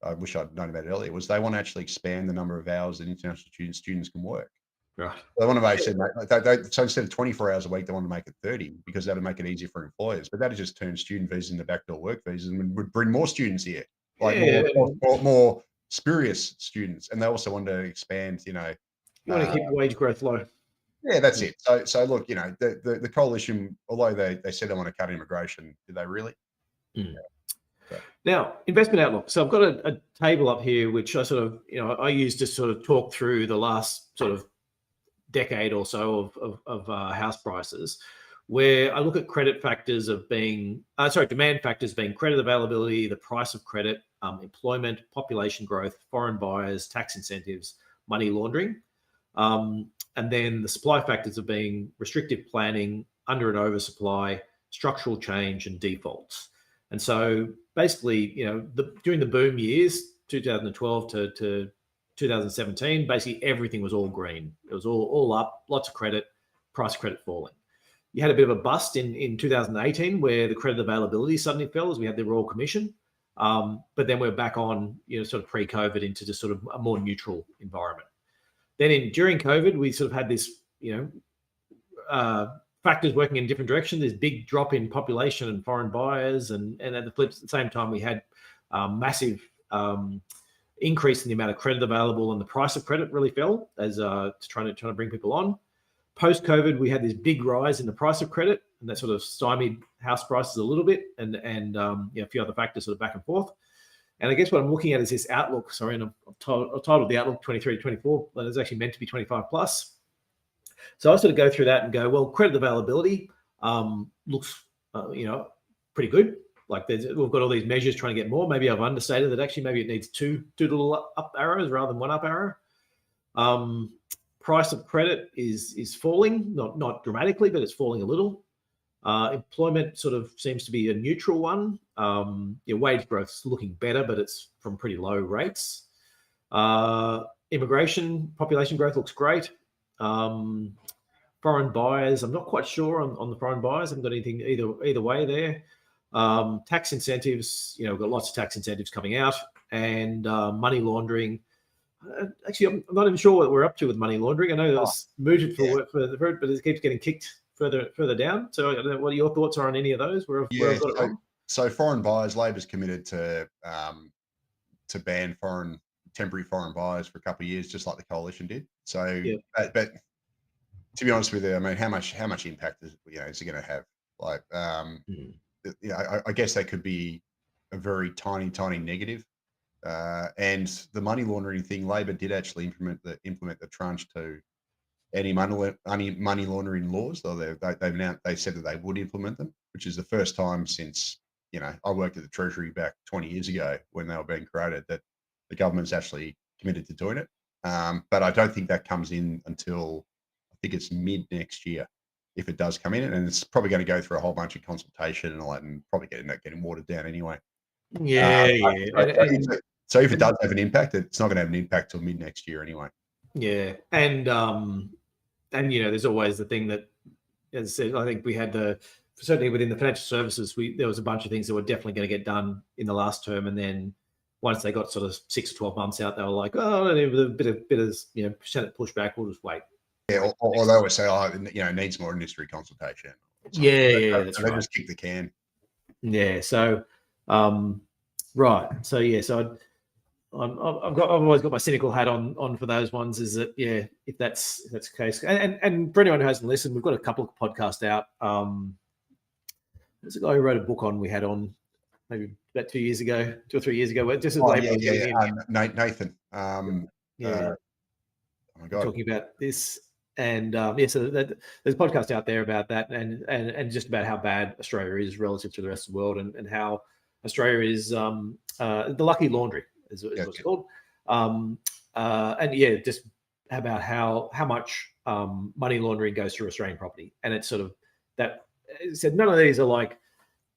I wish I'd known about it earlier, was they want to actually expand the number of hours that international students can work. Right. They want to make so instead of 24 hours a week, they want to make it 30 because that would make it easier for employers. But that would just turn student visas into backdoor work visas and would bring more students here, more spurious students. And they also want to expand, you want to keep wage growth low. Yeah, that's it. So look, the coalition, although they said they want to cut immigration, did they really? Now, investment outlook. So I've got a table up here, which I sort of, I use to sort of talk through the last sort of decade or so of house prices, where I look at credit factors demand factors being credit availability, the price of credit, employment, population growth, foreign buyers, tax incentives, money laundering. And then the supply factors of being restrictive planning, under and oversupply, structural change, and defaults. And so basically, during the boom years, 2012 to 2017, basically everything was all green. It was all up, lots of credit, price of credit falling. You had a bit of a bust in 2018 where the credit availability suddenly fell as we had the Royal Commission. But then we're back on, sort of pre-COVID into just sort of a more neutral environment. Then during COVID, we sort of had this, factors working in different directions. This big drop in population and foreign buyers, and at the same time, we had massive increase in the amount of credit available, and the price of credit really fell as trying to bring people on. Post-COVID, we had this big rise in the price of credit, and that sort of stymied house prices a little bit, and a few other factors sort of back and forth. And I guess what I'm looking at is this outlook. Sorry, and I've titled the outlook 23 to 24, but it's actually meant to be 25 plus. So I sort of go through that and go, well, credit availability looks, pretty good. Like we've got all these measures trying to get more. Maybe I've understated that. Actually, maybe it needs two little up arrows rather than one up arrow. Price of credit is falling, not dramatically, but it's falling a little. Employment sort of seems to be a neutral one. Wage growth's looking better, but it's from pretty low rates. Immigration, population growth looks great. Foreign buyers, I'm not quite sure on the foreign buyers. I haven't got anything either way there. Tax incentives, we've got lots of tax incentives coming out, and money laundering. Actually, I'm not even sure what we're up to with money laundering. I know that was mooted for it, but it keeps getting kicked further down. So I don't know what your thoughts are on any of those. Where I've got it wrong. So foreign buyers, Labor's committed to ban temporary foreign buyers for a couple of years, just like the coalition did. So, but to be honest with you, I mean, how much impact is it going to have? Like, I guess that could be a very tiny negative. And the money laundering thing, Labor did actually implement the tranche to any money laundering laws. Though they said that they would implement them, which is the first time since I worked at the Treasury back 20 years ago when they were being created that the government's actually committed to doing it. But I don't think that comes in until I think it's mid next year, if it does come in, and it's probably going to go through a whole bunch of consultation and all that, and probably getting watered down anyway. So if it does have an impact, it's not going to have an impact till mid next year anyway. Yeah, and there's always the thing that, as I said, I think we had certainly within the financial services, there was a bunch of things that were definitely going to get done in the last term, and then once they got sort of 6 or 12 months out, they were like, oh, a bit of percent pushback. We'll just wait. Yeah, or they would say, it needs more industry consultation. Yeah, that's right. They just kick the can. Yeah. So, right. So so I've always got my cynical hat on for those ones. Is that if that's the case, and for anyone who hasn't listened, we've got a couple of podcasts out. There's a guy who wrote a book we had on maybe about 2 or 3 years ago. Just Nathan. Oh my God. Talking about this, and so there's a podcast out there about that, and just about how bad Australia is relative to the rest of the world, and how Australia is the lucky laundry is what it's called, just about how much money laundering goes through Australian property, and it's sort of that. It said none of these are like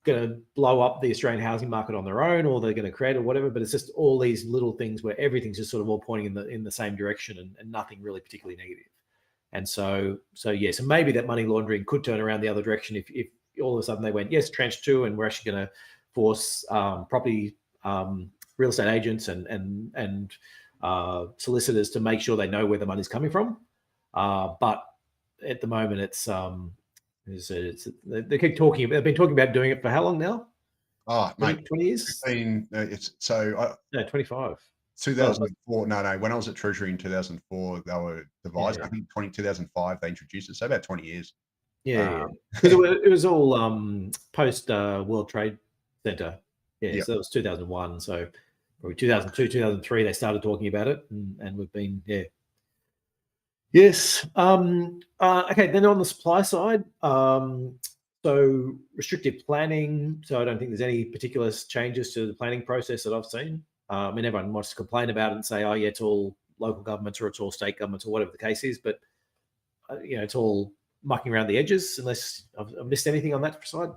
going to blow up the Australian housing market on their own, or they're going to create or whatever, but it's just all these little things where everything's just sort of all pointing in the same direction, and nothing really particularly negative. And so maybe that money laundering could turn around the other direction if all of a sudden they went, yes, tranche 2, and we're actually going to force property real estate agents and solicitors to make sure they know where the money's coming from. But at the moment, they keep talking. They've been talking about doing it for how long now? Oh, 20 years. It's so 25. 2004. No. When I was at Treasury in 2004, they were devised. I think 2005 they introduced it. So about 20 years. Yeah. Because it was all post World Trade Center. Yeah. So it was 2001. So probably 2002, 2003 they started talking about it, and we've been Yes. Okay. Then on the supply side, so restrictive planning. So I don't think there's any particular changes to the planning process that I've seen. Everyone wants to complain about it and say, it's all local governments or it's all state governments or whatever the case is. But, it's all mucking around the edges, unless I've missed anything on that side.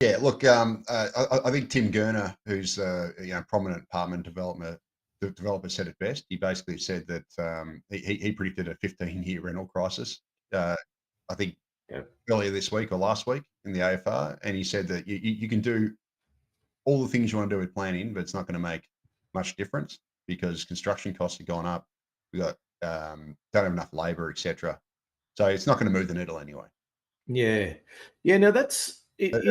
Yeah, look, I think Tim Gurner, who's a prominent apartment developer, said it best. He basically said that he predicted a 15-year rental crisis. I think earlier this week or last week in the AFR, and he said that you can do all the things you want to do with planning, but it's not going to make much difference because construction costs have gone up. We got don't have enough labour, etc. So it's not going to move the needle anyway. Yeah. No, that's it. At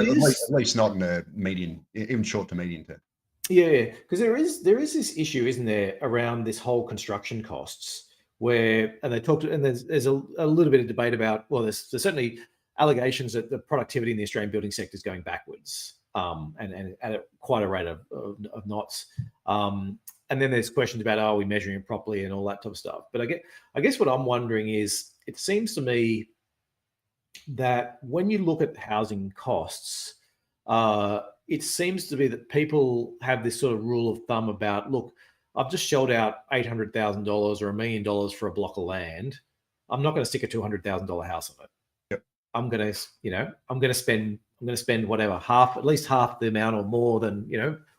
least not in a median, even short to medium term. Yeah, because there is this issue, isn't there, around this whole construction costs, and they talked, and there's a little bit of debate about. Well, there's certainly allegations that the productivity in the Australian building sector is going backwards, and at quite a rate of knots. And then there's questions about, are we measuring it properly and all that type of stuff. But I guess what I'm wondering is, it seems to me that when you look at housing costs, it seems to be that people have this sort of rule of thumb about, look, I've just shelled out $800,000 or $1 million for a block of land. I'm not going to stick a $200,000 house on it. Yep. I'm going to spend whatever, at least half the amount or more than,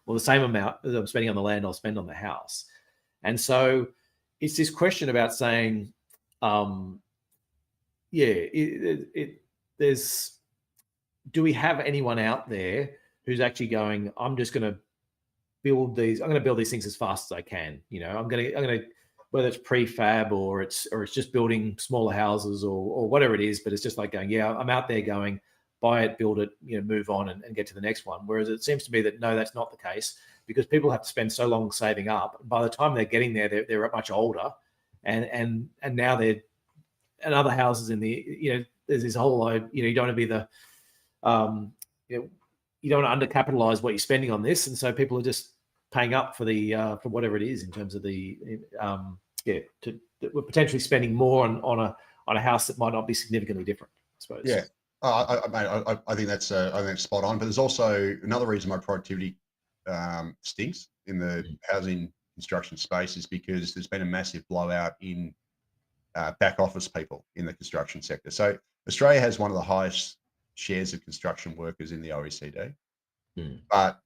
or the same amount that I'm spending on the land, I'll spend on the house. And so it's this question about saying, do we have anyone out there who's actually going, I'm just going to build these things as fast as I can. I'm going to, whether it's prefab or it's just building smaller houses or whatever it is, but it's just like going, I'm out there going, buy it, build it, move on and get to the next one. Whereas it seems to be that, no, that's not the case, because people have to spend so long saving up. By the time they're getting there, they're much older, and now they're, and other houses in the, there's this whole, you don't want to be the, you don't want to undercapitalize what you're spending on this, and so people are just paying up for the for whatever it is in terms of the we're potentially spending more on a house that might not be significantly different, I suppose. Yeah, I think that's spot on. But there's also another reason why productivity stinks in the housing construction space is because there's been a massive blowout in back office people in the construction sector. So Australia has one of the highest shares of construction workers in the OECD. But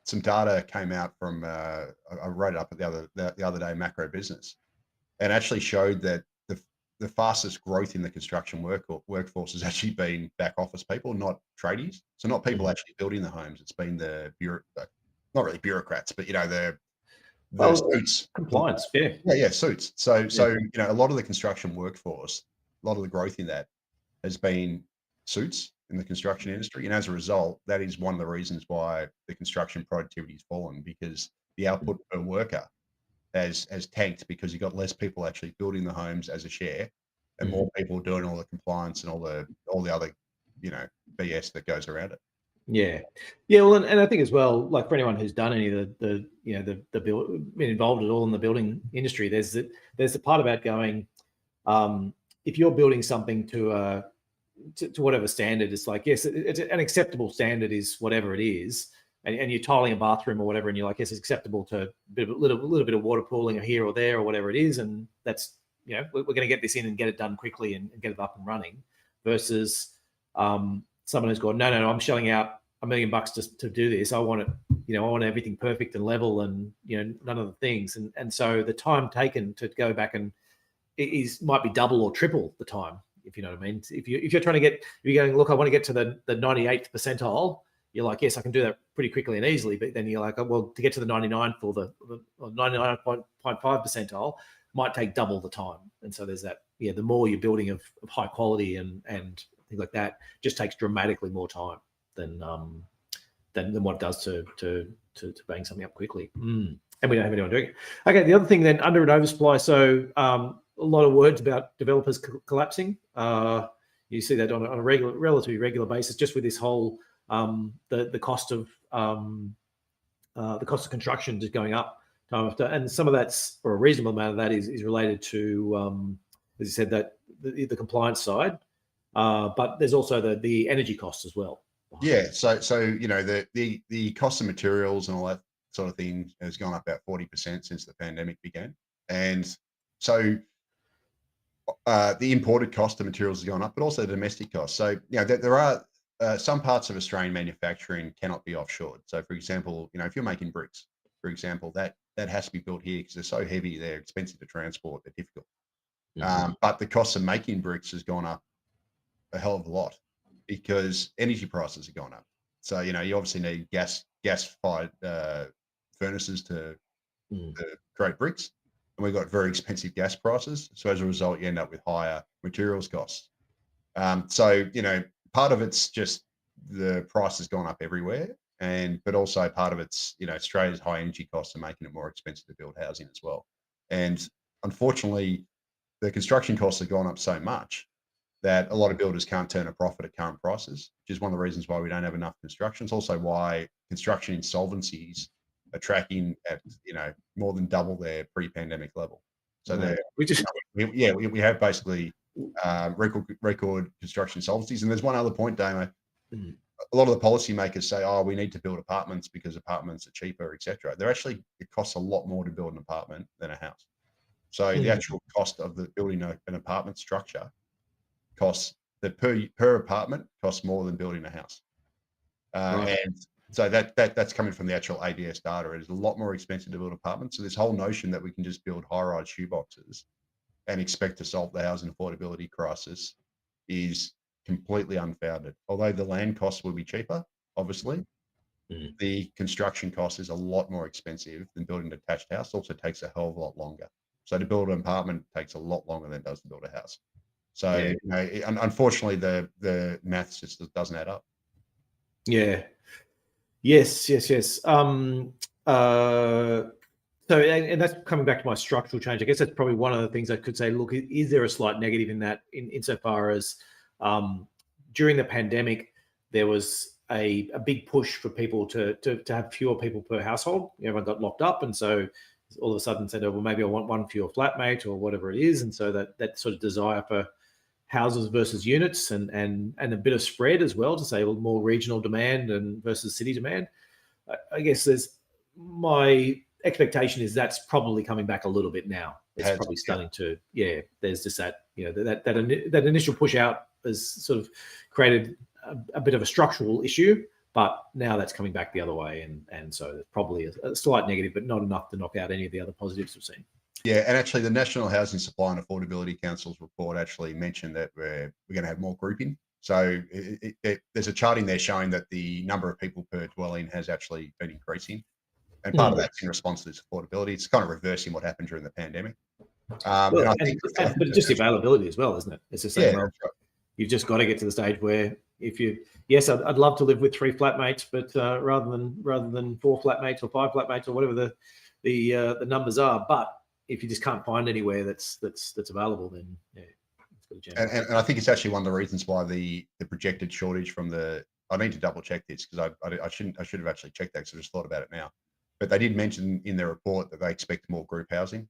some data came out from I wrote it up the other day, Macro Business, and actually showed that the fastest growth in the construction workforce has actually been back office people, not tradies. So not people actually building the homes. It's been the not really bureaucrats, but the suits, compliance, suits. So a lot of the construction workforce, a lot of the growth in that has been suits in the construction industry, and as a result, that is one of the reasons why the construction productivity has fallen, because the output per worker has tanked, because you've got less people actually building the homes as a share, and more people doing all the compliance and all the other BS that goes around it. Well, and I think as well, like for anyone who's done any of the been involved at all in the building industry, there's the part about going, if you're building something to whatever standard, it's like, yes, it's an acceptable standard is whatever it is, and you're tiling a bathroom or whatever, and you're like, yes, it's acceptable to a little bit of water pooling here or there or whatever it is, and that's, we're going to get this in and get it done quickly and get it up and running, versus someone who's gone, no, I'm shelling out $1 million just to do this. I want it, I want everything perfect and level, and none of the things, and so the time taken to go back and might be double or triple the time, if you know what I mean. If you're trying to if you're going, look, I want to get to the 98th percentile, you're like, yes, I can do that pretty quickly and easily. But then you're like, well, to get to the 99th or the 99.5 percentile might take double the time. And so there's that, the more you're building of high quality and things like that, just takes dramatically more time than what it does to bang something up quickly. And we don't have anyone doing it. Okay, the other thing then, under and oversupply. So a lot of words about developers collapsing. You see that on a relatively regular basis, just with this whole the cost of construction just going up time after, and some of that's, or a reasonable amount of that is related to, as you said, that the compliance side, but there's also the energy costs as well. Yeah, so the cost of materials and all that sort of thing has gone up about 40% since the pandemic began, and so the imported cost of materials has gone up, but also the domestic cost. So there are some parts of Australian manufacturing cannot be offshored. So for example, if you're making bricks, for example, that has to be built here because they're so heavy, they're expensive to transport, they're difficult. But the cost of making bricks has gone up a hell of a lot because energy prices have gone up. So you obviously need gas-fired furnaces to create bricks, and we've got very expensive gas prices. So as a result, you end up with higher materials costs. So part of it's just the price has gone up everywhere, but also part of it's Australia's high energy costs are making it more expensive to build housing as well. And unfortunately, the construction costs have gone up so much that a lot of builders can't turn a profit at current prices, which is one of the reasons why we don't have enough construction. It's also why construction insolvencies are tracking at more than double their pre-pandemic level. So we have basically record construction insolvencies. And there's one other point, Damo. a lot of the policymakers say, oh, we need to build apartments because apartments are cheaper, etc. They're actually, it costs a lot more to build an apartment than a house. So the actual cost of the building an apartment structure costs, the per apartment costs more than building a house. Right. And so that's coming from the actual ABS data. It is a lot more expensive to build apartments. So this whole notion that we can just build high-rise shoeboxes and expect to solve the housing affordability crisis is completely unfounded. Although the land costs will be cheaper, obviously, the construction cost is a lot more expensive than building a detached house. Also takes a hell of a lot longer. So to build an apartment takes a lot longer than it does to build a house. So Yeah. you know, unfortunately, the maths just doesn't add up. Yeah. Yes. So, and that's coming back to my structural change. I guess that's probably one of the things I could say. Look, is there a slight negative in that, insofar as during the pandemic, there was a big push for people to have fewer people per household. Everyone got locked up, and so all of a sudden said, oh, well, maybe I want one fewer flatmate or whatever it is, and so that sort of desire for houses versus units and a bit of spread as well, to say, well, more regional demand and versus city demand. I guess my expectation is that's probably coming back a little bit now. It's probably starting to, there's just that, that initial push out has sort of created a bit of a structural issue, but now that's coming back the other way. And so there's probably a slight negative, but not enough to knock out any of the other positives we've seen. Yeah, and actually the National Housing Supply and Affordability Council's report actually mentioned that we're going to have more grouping. So there's a chart in there showing that the number of people per dwelling has actually been increasing. And part of that's in response to this affordability. It's kind of reversing what happened during the pandemic. But it's just the availability as well, isn't it? It's just saying, well, you've just got to get to the stage where I'd love to live with 3 flatmates, but rather than 4 flatmates or 5 flatmates or whatever the numbers are, but if you just can't find anywhere that's available, then it's got to jam. And I think it's actually one of the reasons why the projected shortage from I need to double check this because I should have actually checked that because I just thought about it now. But they did mention in their report that they expect more group housing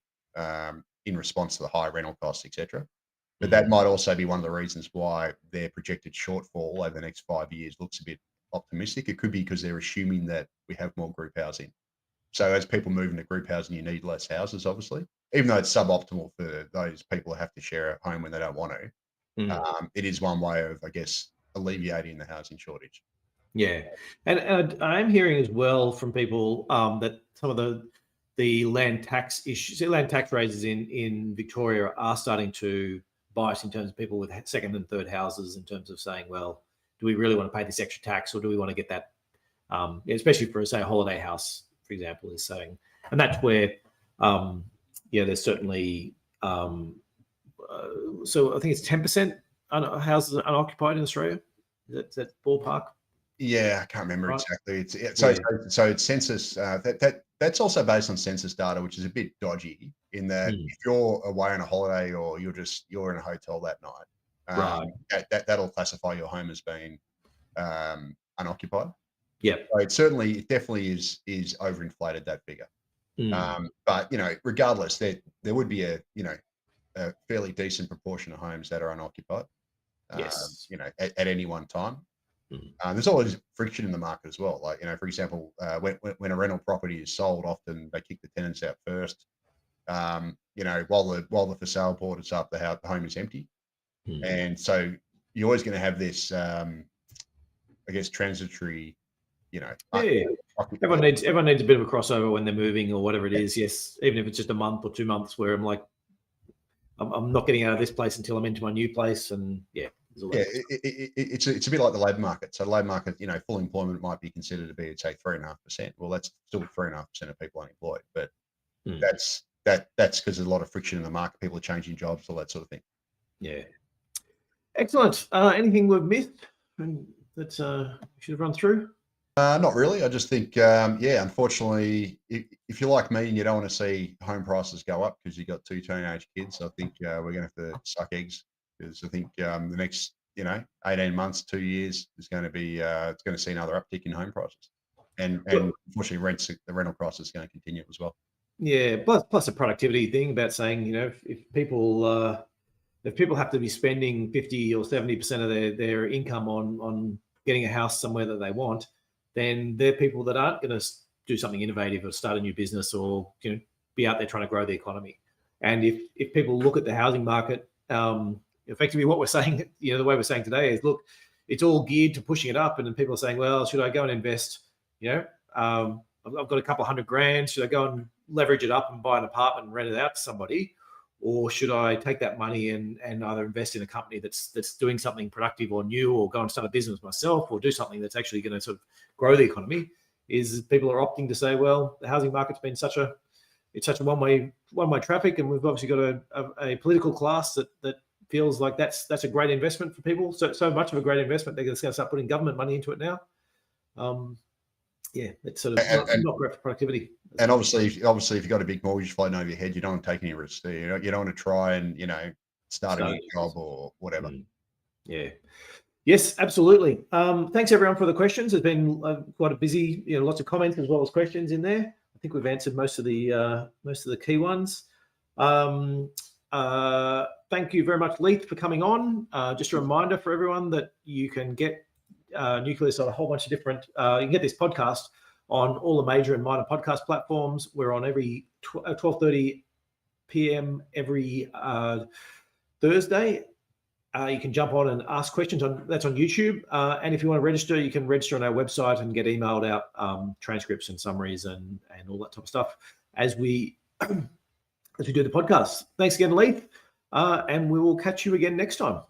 in response to the high rental costs, etc. But that might also be one of the reasons why their projected shortfall over the next 5 years looks a bit optimistic. It could be because they're assuming that we have more group housing. So as people move into group housing, you need less houses, obviously, even though it's suboptimal for those people who have to share a home when they don't want to. It is one way of, I guess, alleviating the housing shortage. Yeah, and I'm hearing as well from people that some of the land tax issues, land tax raises in Victoria are starting to bite in terms of people with second and third houses, in terms of saying, well, do we really want to pay this extra tax, or do we want to get that, especially for, say, a holiday house, for example, is saying, and that's where, there's certainly, so I think it's 10% houses unoccupied in Australia. Is that ballpark? Yeah, I can't remember exactly. So it's census. That's also based on census data, which is a bit dodgy. In that, if you're away on a holiday or you're in a hotel that night, that'll classify your home as being unoccupied. Yeah. So it definitely is overinflated, that figure. But regardless, there would be a fairly decent proportion of homes that are unoccupied. Yes. At any one time. There's always friction in the market as well. Like, for example, when a rental property is sold, often they kick the tenants out first. While the for sale board is up, the home is empty. And so you're always going to have this, I guess, transitory, Everyone needs a bit of a crossover when they're moving or whatever it is. Yes. Even if it's just a month or 2 months where I'm like, I'm not getting out of this place until I'm into my new place. And it's a bit like the labour market. So the labour market, full employment might be considered to be, say, 3.5%. Well, that's still 3.5% of people unemployed, but that's because there's a lot of friction in the market. People are changing jobs, all that sort of thing. Yeah. Excellent. Anything we've missed that we should have run through? Not really. I just think, unfortunately, if you're like me and you don't want to see home prices go up because you've got 2 teenage kids, I think we're going to have to suck eggs, because I think the next, 18 months, 2 years is going to be, it's going to see another uptick in home prices. And unfortunately, the rental price is going to continue as well. Yeah. Plus a productivity thing about saying, if people have to be spending 50 or 70% of their income on getting a house somewhere that they want, then they're people that aren't going to do something innovative or start a new business or be out there trying to grow the economy. And if people look at the housing market, effectively what we're saying, the way we're saying today is, look, it's all geared to pushing it up. And then people are saying, well, should I go and invest? I've got a couple $100,000. Should I go and leverage it up and buy an apartment and rent it out to somebody? Or should I take that money and either invest in a company that's doing something productive or new, or go and start a business myself, or do something that's actually going to sort of grow the economy? Is people are opting to say, well, the housing market's been such a one-way traffic, and we've obviously got a political class that feels like that's a great investment for people. So much of a great investment, they're going to start putting government money into it now. It's sort of not great for productivity. And obviously, if you've got a big mortgage floating over your head, you don't want to take any risks. You don't want to try and start a new job or whatever. Yeah. Yes, absolutely. Thanks everyone for the questions. It's been quite a busy, lots of comments as well as questions in there. I think we've answered most of the key ones. Thank you very much, Leith, for coming on. Just a reminder for everyone that you can get Nucleus on a whole bunch of different. You can get this podcast on all the major and minor podcast platforms. We're on every 12:30 p.m. every Thursday. You can jump on and ask questions that's on YouTube. And if you want to register, you can register on our website and get emailed out transcripts and summaries and all that type of stuff as we do the podcast. Thanks again, Leith. And we will catch you again next time.